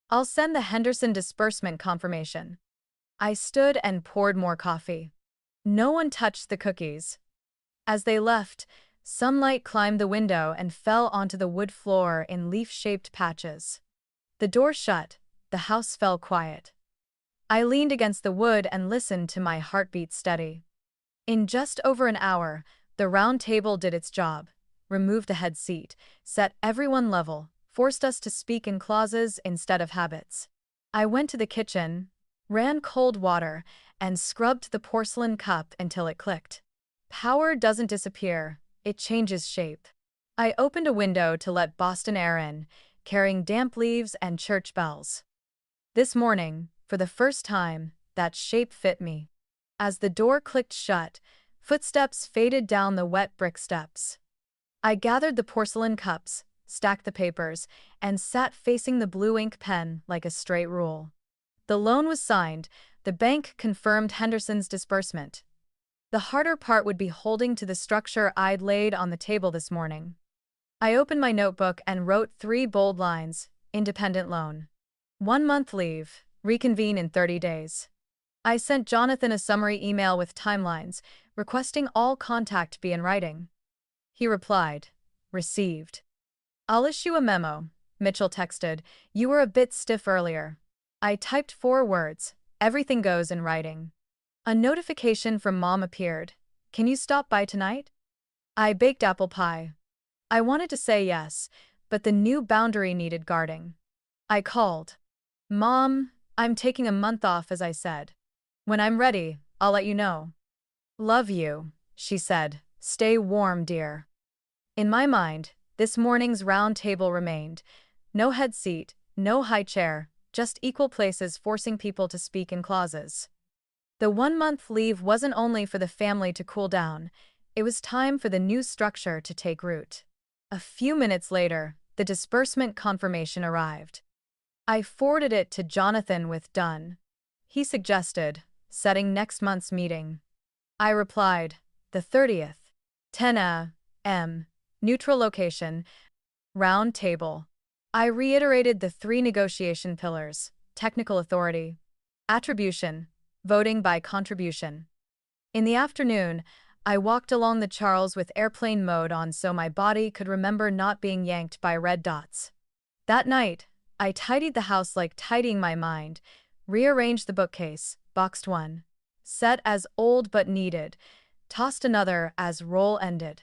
I'll send the Henderson disbursement confirmation. I stood and poured more coffee. No one touched the cookies. As they left, sunlight climbed the window and fell onto the wood floor in leaf-shaped patches. The door shut. The house fell quiet. I leaned against the wood and listened to my heartbeat steady. In just over an hour, the round table did its job, removed the head seat, set everyone level, forced us to speak in clauses instead of habits. I went to the kitchen, ran cold water, and scrubbed the porcelain cup until it clicked. Power doesn't disappear, it changes shape. I opened a window to let Boston air in, carrying damp leaves and church bells. This morning, for the first time, that shape fit me. As the door clicked shut, footsteps faded down the wet brick steps. I gathered the porcelain cups, stacked the papers, and sat facing the blue ink pen like a straight rule. The loan was signed, the bank confirmed Henderson's disbursement. The harder part would be holding to the structure I'd laid on the table this morning. I opened my notebook and wrote 3 bold lines: independent loan. 1 month leave, reconvene in 30 days. I sent Jonathan a summary email with timelines, requesting all contact be in writing. He replied, received. I'll issue a memo, Mitchell texted. You were a bit stiff earlier. I typed 4 words. Everything goes in writing. A notification from Mom appeared. Can you stop by tonight? I baked apple pie. I wanted to say yes, but the new boundary needed guarding. I called. Mom, I'm taking a month off, as I said. When I'm ready, I'll let you know. Love you, she said. Stay warm, dear. In my mind, this morning's round table remained. No head seat, no high chair, just equal places forcing people to speak in clauses. The 1 month leave wasn't only for the family to cool down, it was time for the new structure to take root. A few minutes later, the disbursement confirmation arrived. I forwarded it to Jonathan with done. He suggested setting next month's meeting. I replied, the 30th, 10 a.m., neutral location, round table. I reiterated the 3 negotiation pillars: technical authority, attribution, voting by contribution. In the afternoon, I walked along the Charles with airplane mode on so my body could remember not being yanked by red dots. That night, I tidied the house like tidying my mind, rearranged the bookcase, boxed one, set as old but needed, tossed another as roll ended.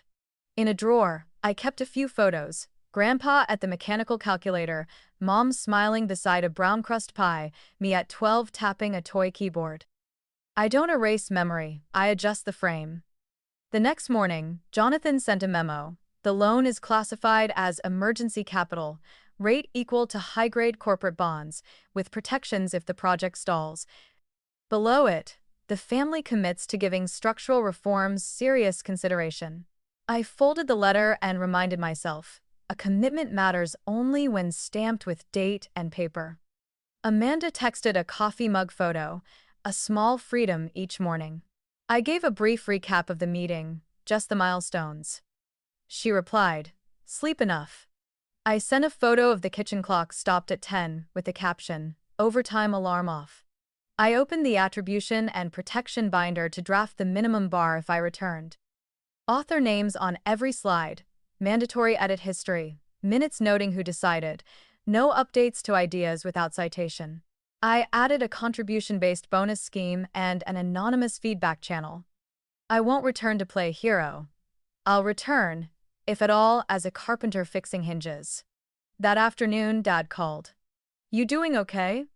In a drawer, I kept a few photos: Grandpa at the mechanical calculator, Mom smiling beside a brown crust pie, me at 12 tapping a toy keyboard. I don't erase memory, I adjust the frame. The next morning, Jonathan sent a memo. The loan is classified as emergency capital, rate equal to high-grade corporate bonds, with protections if the project stalls. Below it, the family commits to giving structural reforms serious consideration. I folded the letter and reminded myself, a commitment matters only when stamped with date and paper. Amanda texted a coffee mug photo, a small freedom each morning. I gave a brief recap of the meeting, just the milestones. She replied, "Sleep enough." I sent a photo of the kitchen clock stopped at 10 with the caption, "Overtime alarm off." I opened the attribution and protection binder to draft the minimum bar if I returned. Author names on every slide, mandatory edit history, minutes noting who decided, no updates to ideas without citation. I added a contribution-based bonus scheme and an anonymous feedback channel. I won't return to play hero. I'll return, if at all, as a carpenter fixing hinges. That afternoon, Dad called. "You doing okay?"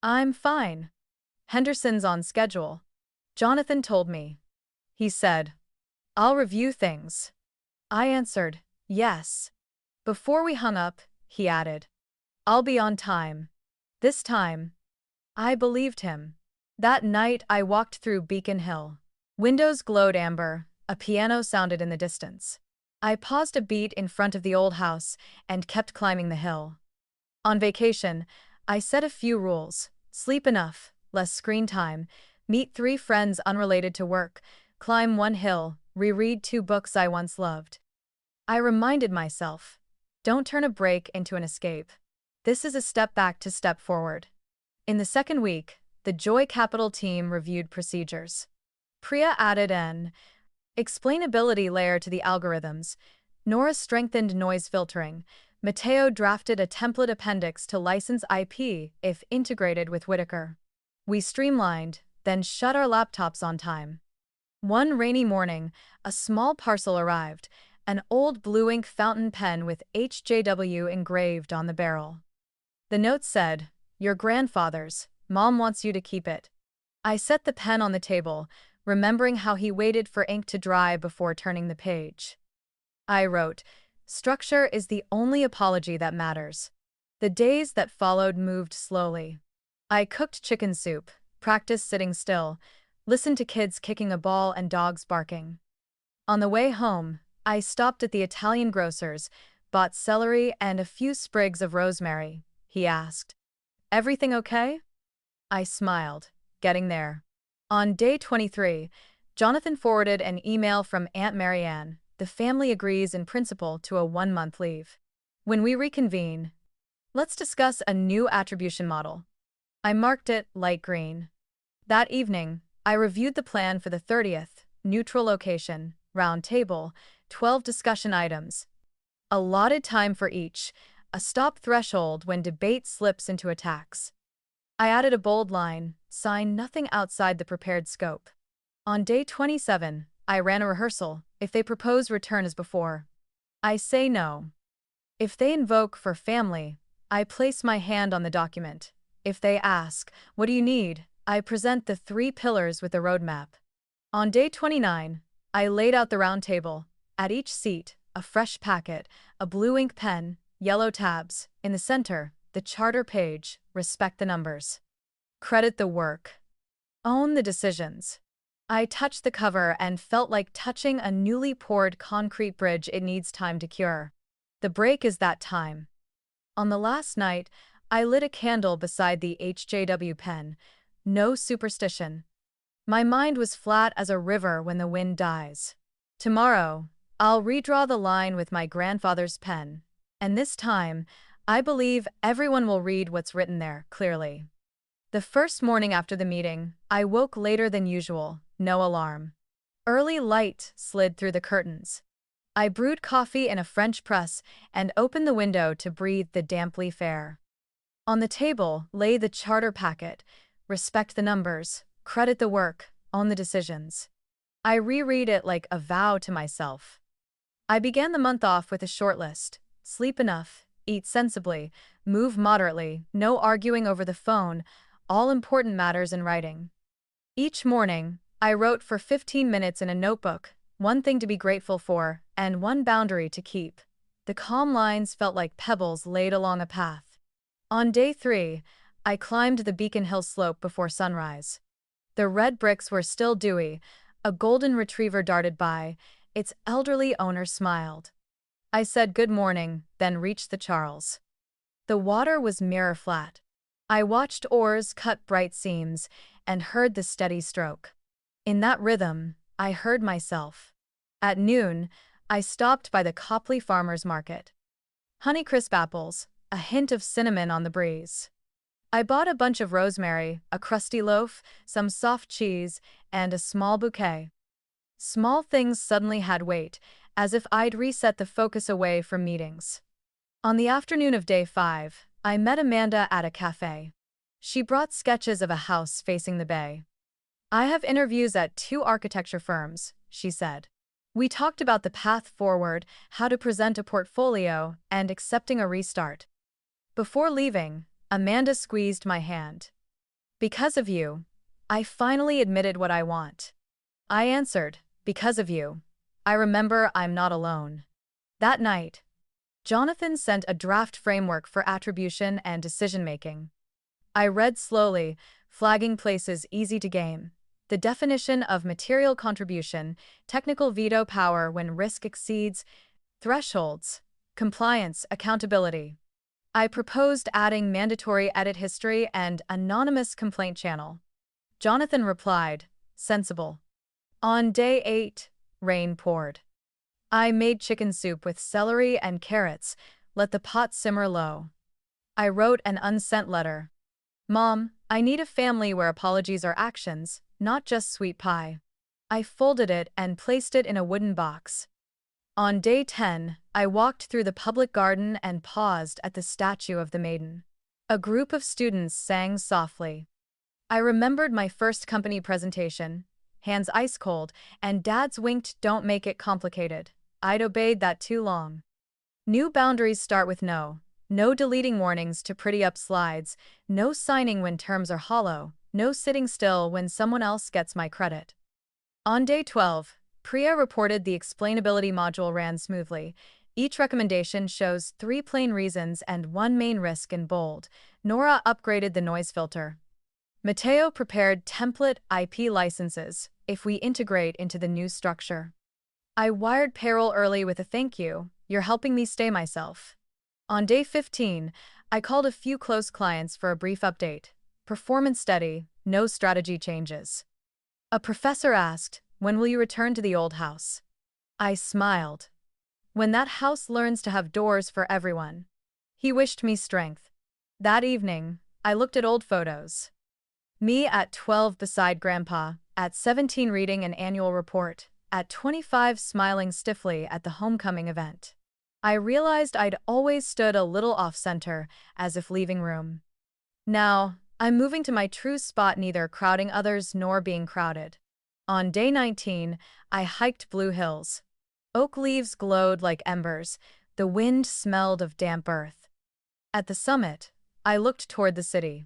"I'm fine. Henderson's on schedule," Jonathan told me. He said, "I'll review things." I answered, "Yes." Before we hung up, he added, "I'll be on time." This time, I believed him. That night I walked through Beacon Hill. Windows glowed amber, a piano sounded in the distance. I paused a beat in front of the old house and kept climbing the hill. On vacation, I set a few rules: sleep enough, less screen time, meet 3 friends unrelated to work, climb 1 hill, reread 2 books I once loved. I reminded myself, don't turn a break into an escape. This is a step back to step forward. In the second week, the Joy Capital team reviewed procedures. Priya added an explainability layer to the algorithms, Nora strengthened noise filtering, Matteo drafted a template appendix to license IP if integrated with Whitaker. We streamlined, then shut our laptops on time. One rainy morning, a small parcel arrived, an old blue ink fountain pen with HJW engraved on the barrel. The note said, "Your grandfather's, Mom wants you to keep it." I set the pen on the table, remembering how he waited for ink to dry before turning the page. I wrote, "Structure is the only apology that matters." The days that followed moved slowly. I cooked chicken soup, practiced sitting still, listened to kids kicking a ball and dogs barking. On the way home, I stopped at the Italian grocer's, bought celery and a few sprigs of rosemary. He asked, "Everything okay?" I smiled, getting there. On day 23, Jonathan forwarded an email from Aunt Marianne. The family agrees in principle to a 1-month leave. When we reconvene, let's discuss a new attribution model. I marked it light green. That evening, I reviewed the plan for the 30th, neutral location, round table, 12 discussion items. Allotted time for each, a stop threshold when debate slips into attacks. I added a bold line, sign nothing outside the prepared scope. On day 27, I ran a rehearsal. If they propose, return as before. I say no. If they invoke for family, I place my hand on the document. If they ask, "What do you need?" I present the 3 pillars with a roadmap. On day 29, I laid out the round table. At each seat, a fresh packet, a blue ink pen, yellow tabs. In the center, the charter page, respect the numbers. Credit the work. Own the decisions. I touched the cover and felt like touching a newly poured concrete bridge it needs time to cure. The break is that time. On the last night, I lit a candle beside the HJW pen. No superstition. My mind was flat as a river when the wind dies. Tomorrow, I'll redraw the line with my grandfather's pen. And this time, I believe everyone will read what's written there clearly. The first morning after the meeting, I woke later than usual, no alarm. Early light slid through the curtains. I brewed coffee in a French press and opened the window to breathe the damp leaf air. On the table lay the charter packet, respect the numbers, credit the work, own the decisions. I reread it like a vow to myself. I began the month off with a short list: sleep enough, eat sensibly, Move moderately, no arguing over the phone, all important matters in writing. Each morning, I wrote for 15 minutes in a notebook, one thing to be grateful for, and one boundary to keep. The calm lines felt like pebbles laid along a path. On day 3, I climbed the Beacon Hill slope before sunrise. The red bricks were still dewy, a golden retriever darted by, its elderly owner smiled. I said good morning, then reached the Charles. The water was mirror flat. I watched oars cut bright seams and heard the steady stroke. In that rhythm, I heard myself. At noon, I stopped by the Copley Farmers Market. Honeycrisp apples, a hint of cinnamon on the breeze. I bought a bunch of rosemary, a crusty loaf, some soft cheese, and a small bouquet. Small things suddenly had weight, as if I'd reset the focus away from meetings. On the afternoon of day 5, I met Amanda at a cafe. She brought sketches of a house facing the bay. I have interviews at 2 architecture firms, she said. We talked about the path forward, how to present a portfolio, and accepting a restart. Before leaving, Amanda squeezed my hand. Because of you, I finally admitted what I want. I answered, because of you. I remember I'm not alone. That night, Jonathan sent a draft framework for attribution and decision-making. I read slowly, flagging places easy to game. The definition of material contribution, technical veto power when risk exceeds, thresholds, compliance, accountability. I proposed adding mandatory edit history and anonymous complaint channel. Jonathan replied, sensible. On day 8, rain poured. I made chicken soup with celery and carrots, let the pot simmer low. I wrote an unsent letter. Mom, I need a family where apologies are actions, not just sweet pie. I folded it and placed it in a wooden box. On day 10, I walked through the public garden and paused at the statue of the maiden. A group of students sang softly. I remembered my first company presentation, hands ice cold, and Dad's winked, "Don't make it complicated." I'd obeyed that too long. New boundaries start with no. No deleting warnings to pretty up slides, no signing when terms are hollow, no sitting still when someone else gets my credit. On day 12, Priya reported the explainability module ran smoothly. Each recommendation shows 3 plain reasons and 1 main risk in bold. Nora upgraded the noise filter. Mateo prepared template IP licenses if we integrate into the new structure. I wired payroll early with a thank you, you're helping me stay myself. On day 15, I called a few close clients for a brief update. Performance steady, no strategy changes. A professor asked, when will you return to the old house? I smiled. When that house learns to have doors for everyone. He wished me strength. That evening, I looked at old photos. Me at 12 beside Grandpa, at 17 reading an annual report, at 25 smiling stiffly at the homecoming event. I realized I'd always stood a little off-center, as if leaving room. Now, I'm moving to my true spot, neither crowding others nor being crowded. On day 19, I hiked Blue Hills. Oak leaves glowed like embers, the wind smelled of damp earth. At the summit, I looked toward the city.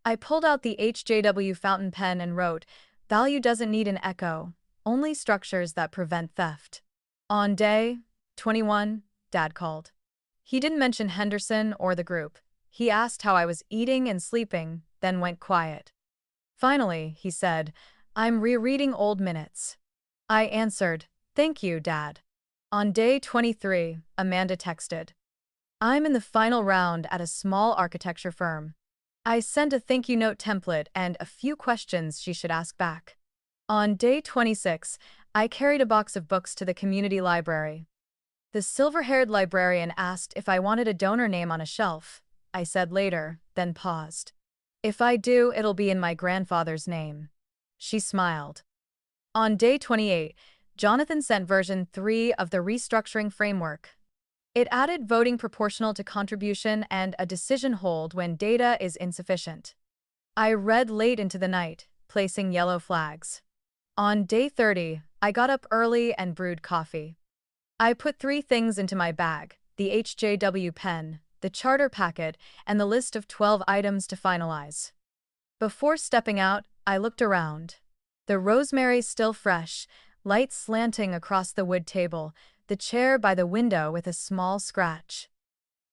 I pulled out the HJW fountain pen and wrote, value doesn't need an echo, only structures that prevent theft. On day 21, Dad called. He didn't mention Henderson or the group. He asked how I was eating and sleeping, then went quiet. Finally, he said, I'm rereading old minutes. I answered, thank you, Dad. On day 23, Amanda texted. I'm in the final round at a small architecture firm. I sent a thank you note template and a few questions she should ask back. On day 26, I carried a box of books to the community library. The silver-haired librarian asked if I wanted a donor name on a shelf. I said later, then paused. If I do, it'll be in my grandfather's name. She smiled. On day 28, Jonathan sent version 3 of the restructuring framework. It added voting proportional to contribution and a decision hold when data is insufficient. I read late into the night, placing yellow flags. On day 30, I got up early and brewed coffee. I put 3 things into my bag, the HJW pen, the the charter packet, and the list of 12 items to finalize. Before stepping out, I looked around. The rosemary still fresh, light slanting across the wood table, the chair by the window with a small scratch.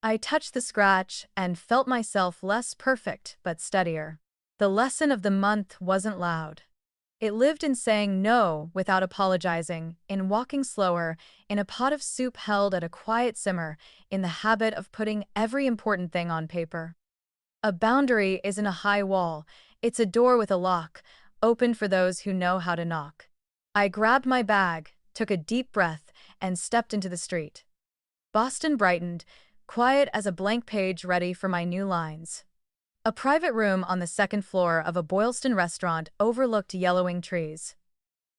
I touched the scratch and felt myself less perfect but steadier. The lesson of the month wasn't loud. It lived in saying no without apologizing, in walking slower, in a pot of soup held at a quiet simmer, in the habit of putting every important thing on paper. A boundary isn't a high wall, it's a door with a lock, open for those who know how to knock. I grabbed my bag, took a deep breath, and stepped into the street. Boston brightened, quiet as a blank page ready for my new lines. A private room on the second floor of a Boylston restaurant overlooked yellowing trees.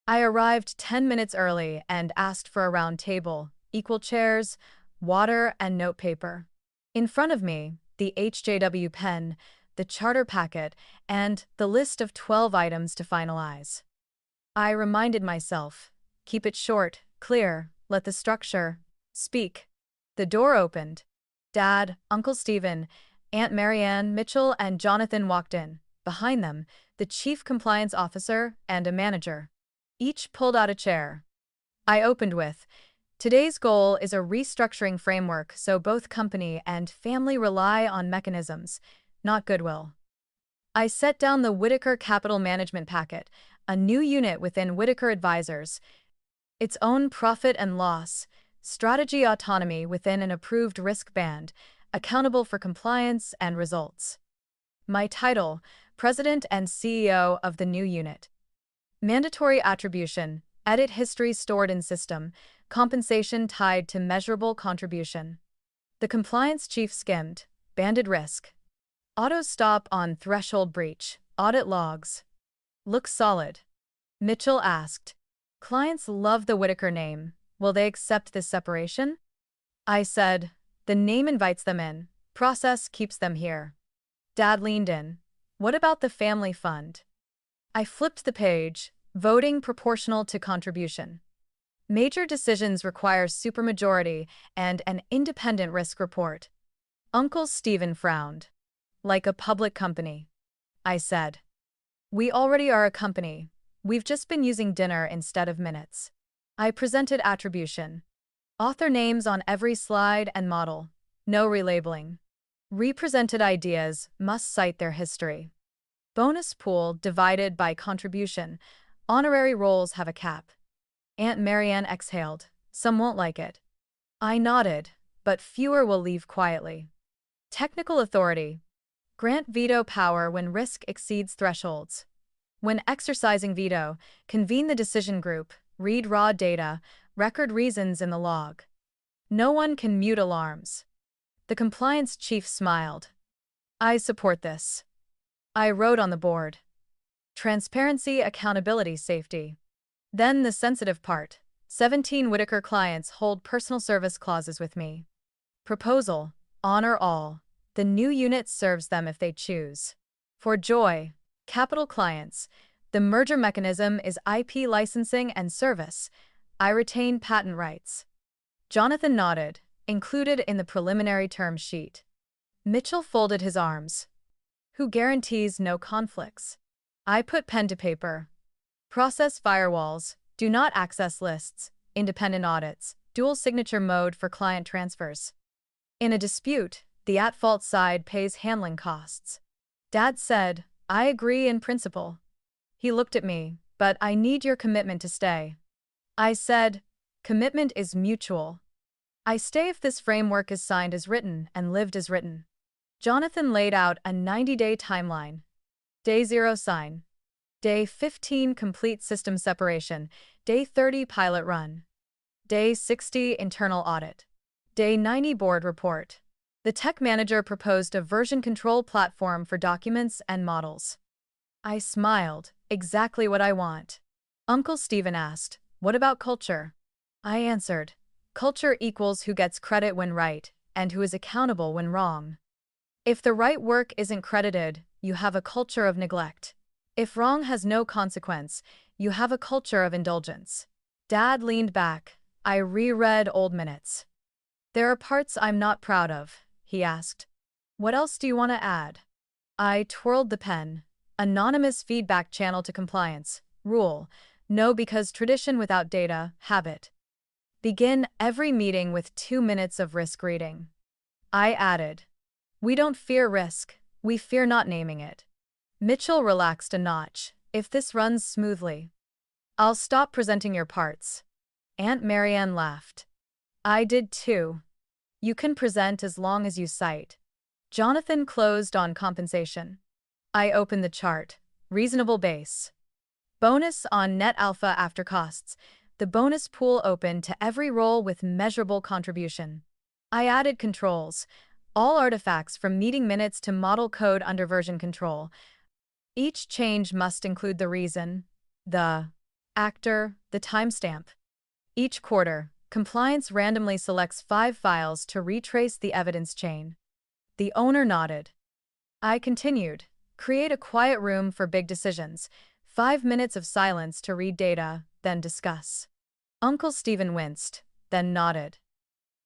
I arrived 10 minutes early and asked for a round table, equal chairs, water, and notepaper. In front of me, the HJW pen, the charter packet, and the list of 12 items to finalize. I reminded myself, keep it short, clear, let the structure speak. The door opened. Dad, Uncle Stephen, Aunt Marianne, Mitchell, and Jonathan walked in. Behind them, the chief compliance officer and a manager. Each pulled out a chair. I opened with, today's goal is a restructuring framework so both company and family rely on mechanisms, not goodwill. I set down the Whitaker Capital Management Packet, a new unit within Whitaker Advisors, its own profit and loss, strategy autonomy within an approved risk band, accountable for compliance and results. My title, President and CEO of the new unit. Mandatory attribution, edit history stored in system, compensation tied to measurable contribution. The compliance chief skimmed, banded risk. Auto stop on threshold breach, audit logs. Looks solid. Mitchell asked, clients love the Whitaker name. Will they accept this separation? I said, the name invites them in, process keeps them here. Dad leaned in. What about the family fund? I flipped the page, voting proportional to contribution. Major decisions require supermajority and an independent risk report. Uncle Stephen frowned. Like a public company. I said. We already are a company. We've just been using dinner instead of minutes. I presented attribution. Author names on every slide and model. No relabeling. Represented ideas must cite their history. Bonus pool divided by contribution. Honorary roles have a cap. Aunt Marianne exhaled. Some won't like it. I nodded, but fewer will leave quietly. Technical authority. Grant veto power when risk exceeds thresholds. When exercising veto, convene the decision group, read raw data, record reasons in the log. No one can mute alarms. The compliance chief smiled. I support this. I wrote on the board. Transparency, accountability, safety. Then the sensitive part. 17 Whitaker clients hold personal service clauses with me. Proposal, honor all. The new unit serves them if they choose. For Joy, capital clients, the merger mechanism is IP licensing and service. I retain patent rights. Jonathan nodded, included in the preliminary term sheet. Mitchell folded his arms. Who guarantees no conflicts? I put pen to paper. Process firewalls, do not access lists, independent audits, dual signature mode for client transfers. In a dispute, the at-fault side pays handling costs. Dad said, I agree in principle. He looked at me, but I need your commitment to stay. I said, commitment is mutual. I stay if this framework is signed as written and lived as written. Jonathan laid out a 90-day timeline. Day 0 sign. Day 15 complete system separation. Day 30 pilot run. Day 60 internal audit. Day 90 board report. The tech manager proposed a version control platform for documents and models. I smiled, exactly what I want. Uncle Stephen asked, what about culture? I answered, culture equals who gets credit when right, and who is accountable when wrong. If the right work isn't credited, you have a culture of neglect. If wrong has no consequence, you have a culture of indulgence. Dad leaned back. I reread old minutes. There are parts I'm not proud of, he asked. What else do you want to add? I twirled the pen. Anonymous feedback channel to compliance. Rule. No, because tradition without data. Habit. Begin every meeting with 2 minutes of risk reading. I added. We don't fear risk. We fear not naming it. Mitchell relaxed a notch. If this runs smoothly, I'll stop presenting your parts. Aunt Marianne laughed. I did too. You can present as long as you cite. Jonathan closed on compensation. I opened the chart. Reasonable base. Bonus on net alpha after costs. The bonus pool open to every role with measurable contribution. I added controls. All artifacts from meeting minutes to model code under version control. Each change must include the reason, the actor, the timestamp. Each quarter, compliance randomly selects 5 files to retrace the evidence chain. The owner nodded. I continued. Create a quiet room for big decisions. 5 minutes of silence to read data, then discuss. Uncle Stephen winced, then nodded.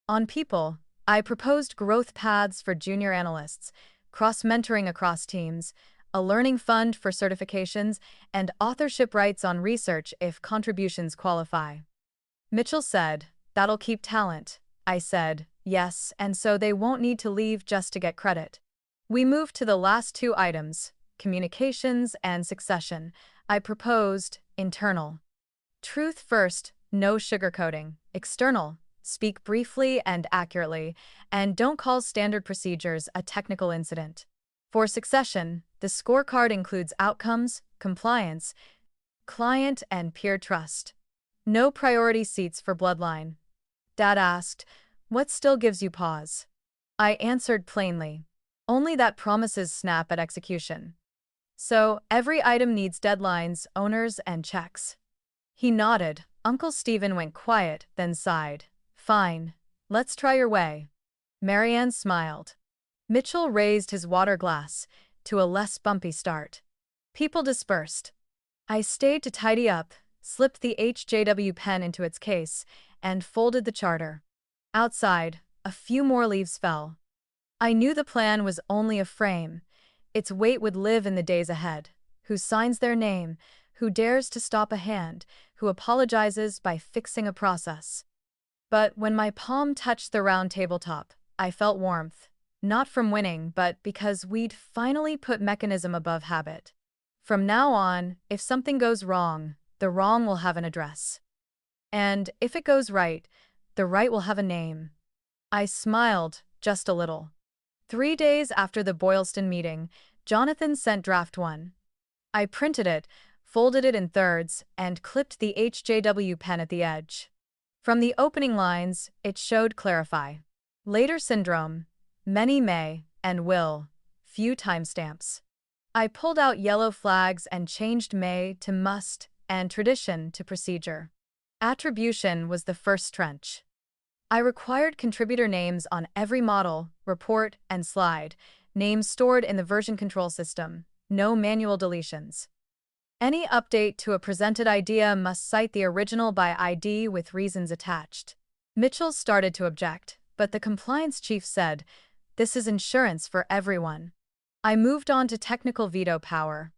On people, I proposed growth paths for junior analysts, cross-mentoring across teams, a learning fund for certifications, and authorship rights on research if contributions qualify. Mitchell said, that'll keep talent. I said, yes, and so they won't need to leave just to get credit. We moved to the last 2 items, communications and succession. I proposed, internal. Truth first, no sugarcoating. External, speak briefly and accurately, and don't call standard procedures a technical incident. For succession, the scorecard includes outcomes, compliance, client and peer trust. No priority seats for bloodline. Dad asked, what still gives you pause? I answered plainly, only that promises snap at execution. So, every item needs deadlines, owners, and checks. He nodded. Uncle Stephen went quiet, then sighed. Fine. Let's try your way. Marianne smiled. Mitchell raised his water glass to a less bumpy start. People dispersed. I stayed to tidy up, slipped the HJW pen into its case, and folded the charter. Outside, a few more leaves fell. I knew the plan was only a frame. Its weight would live in the days ahead. Who signs their name? Who dares to stop a hand? Who apologizes by fixing a process? But when my palm touched the round tabletop, I felt warmth. Not from winning, but because we'd finally put mechanism above habit. From now on, if something goes wrong, the wrong will have an address. And if it goes right, the right will have a name. I smiled, just a little. 3 days after the Boylston meeting, Jonathan sent draft 1. I printed it, folded it in thirds, and clipped the HJW pen at the edge. From the opening lines, it showed clarify. Later syndrome, many may and will, few timestamps. I pulled out yellow flags and changed may to must and tradition to procedure. Attribution was the first trench. I required contributor names on every model, report, and slide, names stored in the version control system, no manual deletions. Any update to a presented idea must cite the original by ID with reasons attached. Mitchell started to object, but the compliance chief said, this is insurance for everyone. I moved on to technical veto power.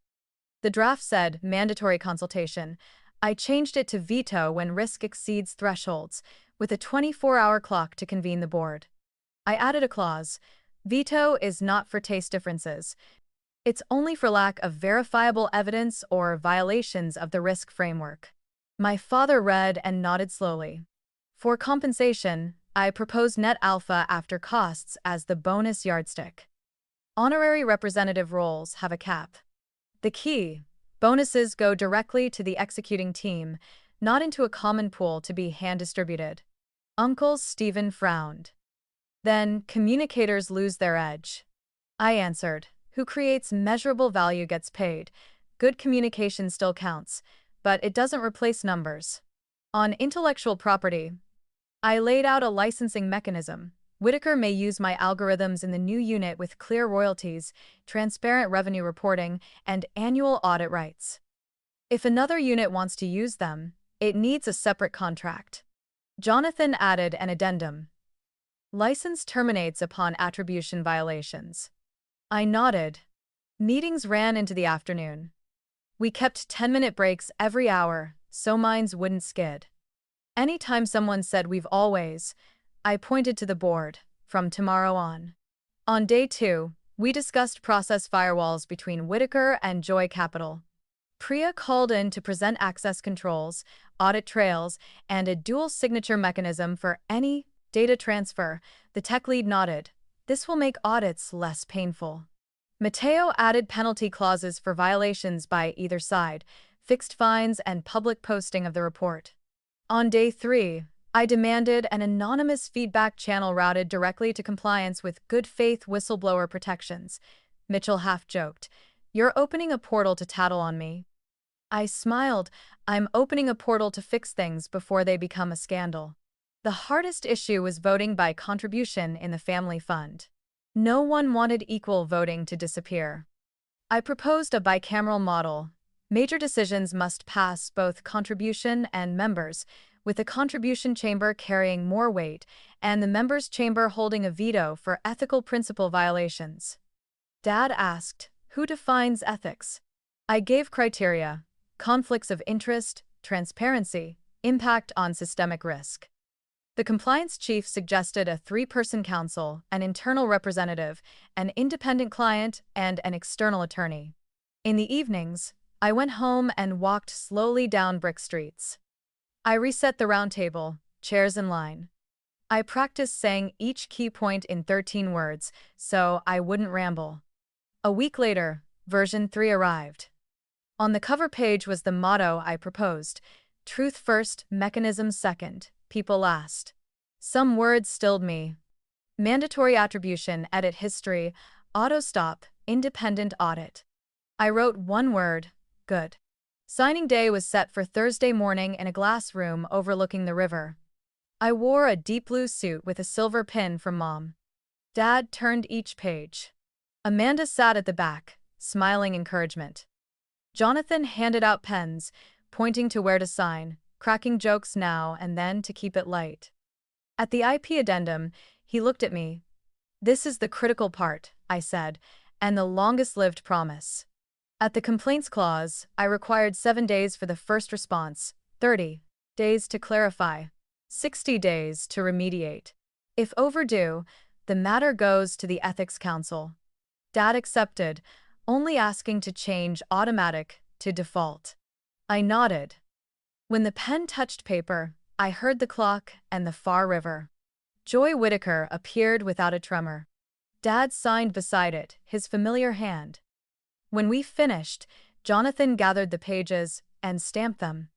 The draft said mandatory consultation. I changed it to veto when risk exceeds thresholds, with a 24-hour clock to convene the board. I added a clause. Veto is not for taste differences. It's only for lack of verifiable evidence or violations of the risk framework. My father read and nodded slowly. For compensation, I proposed net alpha after costs as the bonus yardstick. Honorary representative roles have a cap. The key: bonuses go directly to the executing team, not into a common pool to be hand-distributed. Uncle Stephen frowned. Then, communicators lose their edge. I answered, who creates measurable value gets paid. Good communication still counts, but it doesn't replace numbers. On intellectual property, I laid out a licensing mechanism. Whitaker may use my algorithms in the new unit with clear royalties, transparent revenue reporting, and annual audit rights. If another unit wants to use them, it needs a separate contract. Jonathan added an addendum. License terminates upon attribution violations. I nodded. Meetings ran into the afternoon. We kept 10-minute breaks every hour, so minds wouldn't skid. Anytime someone said we've always, I pointed to the board, from tomorrow on. On day 2, we discussed process firewalls between Whitaker and Joy Capital. Priya called in to present access controls, audit trails, and a dual signature mechanism for any data transfer. The tech lead nodded. This will make audits less painful. Matteo added penalty clauses for violations by either side, fixed fines, and public posting of the report. On day 3, I demanded an anonymous feedback channel routed directly to compliance with good faith whistleblower protections. Mitchell half joked, "You're opening a portal to tattle on me." I smiled. I'm opening a portal to fix things before they become a scandal. The hardest issue was voting by contribution in the family fund. No one wanted equal voting to disappear. I proposed a bicameral model. Major decisions must pass both contribution and members, with the contribution chamber carrying more weight and the members' chamber holding a veto for ethical principle violations. Dad asked, "Who defines ethics?" I gave criteria: conflicts of interest, transparency, impact on systemic risk. The compliance chief suggested a 3-person council, an internal representative, an independent client, and an external attorney. In the evenings, I went home and walked slowly down brick streets. I reset the round table, chairs in line. I practiced saying each key point in 13 words, so I wouldn't ramble. A week later, version 3 arrived. On the cover page was the motto I proposed: truth first, mechanism second, people last. Some words stilled me. Mandatory attribution, edit history, auto stop, independent audit. I wrote one word: good. Signing day was set for Thursday morning in a glass room overlooking the river. I wore a deep blue suit with a silver pin from Mom. Dad turned each page. Amanda sat at the back, smiling encouragement. Jonathan handed out pens, pointing to where to sign, cracking jokes now and then to keep it light. At the IP addendum, he looked at me. "This is the critical part," I said, "and the longest-lived promise." At the complaints clause, I required 7 days for the first response, 30 days to clarify, 60 days to remediate. If overdue, the matter goes to the Ethics Council. Dad accepted, only asking to change automatic to default. I nodded. When the pen touched paper, I heard the clock and the far river. Joy Whitaker appeared without a tremor. Dad signed beside it, his familiar hand. When we finished, Jonathan gathered the pages and stamped them.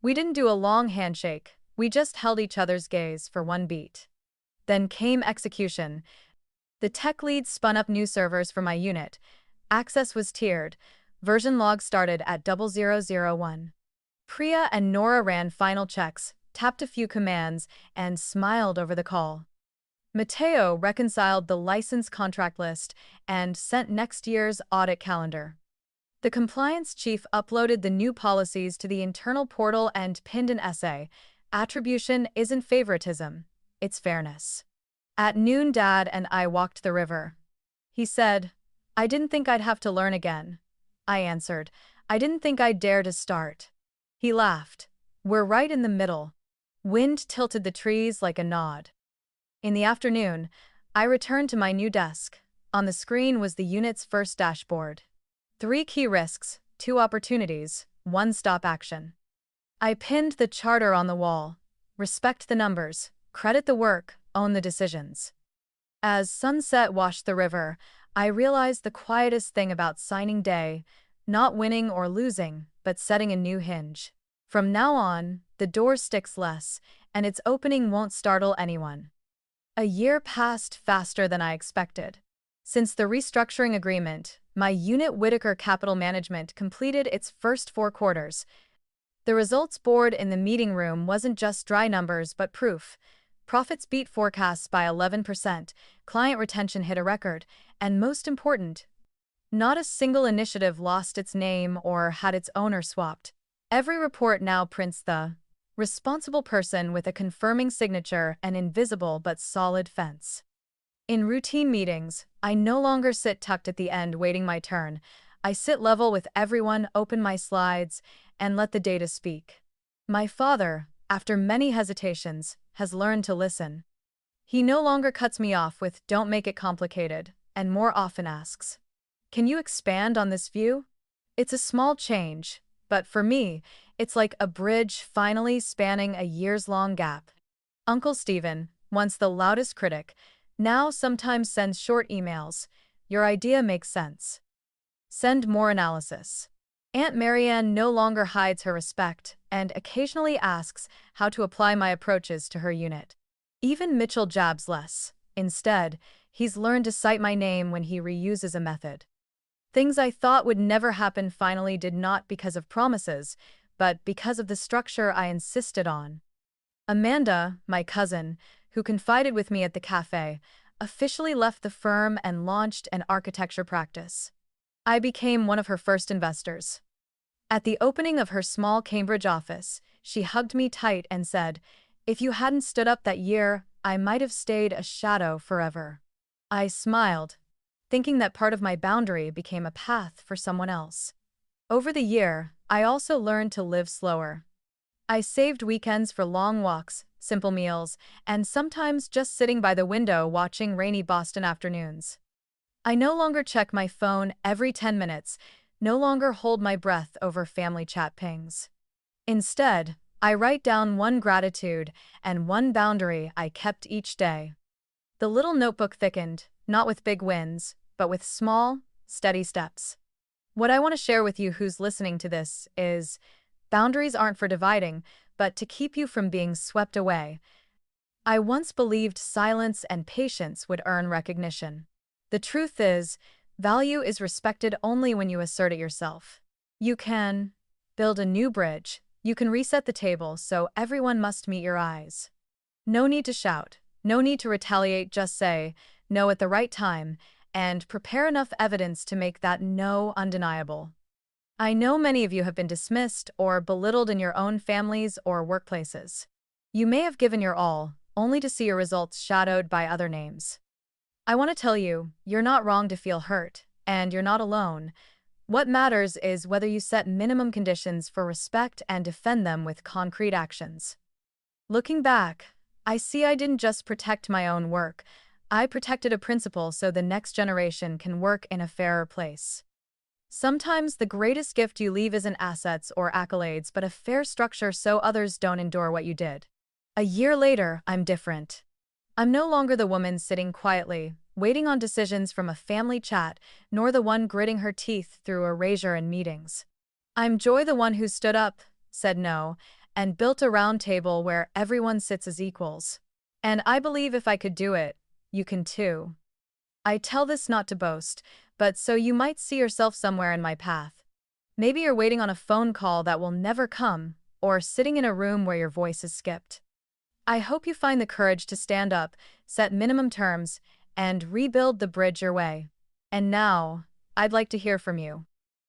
We didn't do a long handshake, we just held each other's gaze for one beat. Then came execution. The tech lead spun up new servers for my unit. Access was tiered. Version log started at 0001. Priya and Nora ran final checks, tapped a few commands, and smiled over the call. Matteo reconciled the license contract list and sent next year's audit calendar. The compliance chief uploaded the new policies to the internal portal and pinned an essay: "Attribution isn't favoritism, it's fairness." At noon, Dad and I walked the river. He said, "I didn't think I'd have to learn again." I answered, "I didn't think I'd dare to start." He laughed. "We're right in the middle." Wind tilted the trees like a nod. In the afternoon, I returned to my new desk. On the screen was the unit's first dashboard. 3 key risks, 2 opportunities, 1 stop action. I pinned the charter on the wall. Respect the numbers, credit the work, own the decisions. As sunset washed the river, I realized the quietest thing about signing day: not winning or losing, but setting a new hinge. From now on, the door sticks less, and its opening won't startle anyone. A year passed faster than I expected. Since the restructuring agreement, my unit Whitaker Capital Management completed its first 4 quarters. The results board in the meeting room wasn't just dry numbers but proof. Profits beat forecasts by 11%, client retention hit a record, and most important, not a single initiative lost its name or had its owner swapped. Every report now prints the responsible person with a confirming signature, an invisible but solid fence. In routine meetings, I no longer sit tucked at the end waiting my turn. I sit level with everyone, open my slides, and let the data speak. My father, after many hesitations, has learned to listen. He no longer cuts me off with "don't make it complicated," and more often asks, "Can you expand on this view?" It's a small change, but for me, it's like a bridge finally spanning a years-long gap. Uncle Stephen, once the loudest critic, now sometimes sends short emails. "Your idea makes sense. Send more analysis." Aunt Marianne no longer hides her respect and occasionally asks how to apply my approaches to her unit. Even Mitchell jabs less. Instead, he's learned to cite my name when he reuses a method. Things I thought would never happen finally did, not because of promises, but because of the structure I insisted on. Amanda, my cousin, who confided with me at the cafe, officially left the firm and launched an architecture practice. I became one of her first investors. At the opening of her small Cambridge office, she hugged me tight and said, "If you hadn't stood up that year, I might have stayed a shadow forever." I smiled, thinking that part of my boundary became a path for someone else. Over the year, I also learned to live slower. I saved weekends for long walks, simple meals, and sometimes just sitting by the window watching rainy Boston afternoons. I no longer check my phone every 10 minutes, no longer hold my breath over family chat pings. Instead, I write down one gratitude and one boundary I kept each day. The little notebook thickened, not with big wins, but with small, steady steps. What I want to share with you who's listening to this is, boundaries aren't for dividing, but to keep you from being swept away. I once believed silence and patience would earn recognition. The truth is, value is respected only when you assert it yourself. You can build a new bridge, you can reset the table so everyone must meet your eyes. No need to shout, no need to retaliate, just say no at the right time, and prepare enough evidence to make that no undeniable. I know many of you have been dismissed or belittled in your own families or workplaces. You may have given your all, only to see your results shadowed by other names. I want to tell you, you're not wrong to feel hurt, and you're not alone. What matters is whether you set minimum conditions for respect and defend them with concrete actions. Looking back, I see I didn't just protect my own work, I protected a principle so the next generation can work in a fairer place. Sometimes the greatest gift you leave isn't assets or accolades, but a fair structure so others don't endure what you did. A year later, I'm different. I'm no longer the woman sitting quietly, waiting on decisions from a family chat, nor the one gritting her teeth through erasure in meetings. I'm Joy, the one who stood up, said no, and built a round table where everyone sits as equals. And I believe if I could do it, you can too. I tell this not to boast, but so you might see yourself somewhere in my path. Maybe you're waiting on a phone call that will never come, or sitting in a room where your voice is skipped. I hope you find the courage to stand up, set minimum terms, and rebuild the bridge your way. And now, I'd like to hear from you.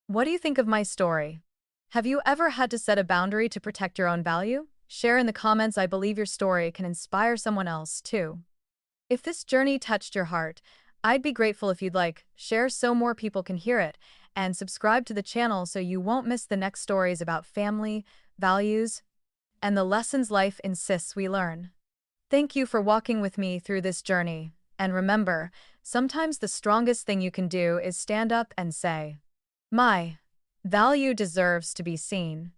What do you think of my story? Have you ever had to set a boundary to protect your own value? Share in the comments. I believe your story can inspire someone else, too. If this journey touched your heart, I'd be grateful if you'd share so more people can hear it, and subscribe to the channel so you won't miss the next stories about family, values, and the lessons life insists we learn. Thank you for walking with me through this journey, and remember, sometimes the strongest thing you can do is stand up and say, "My value deserves to be seen."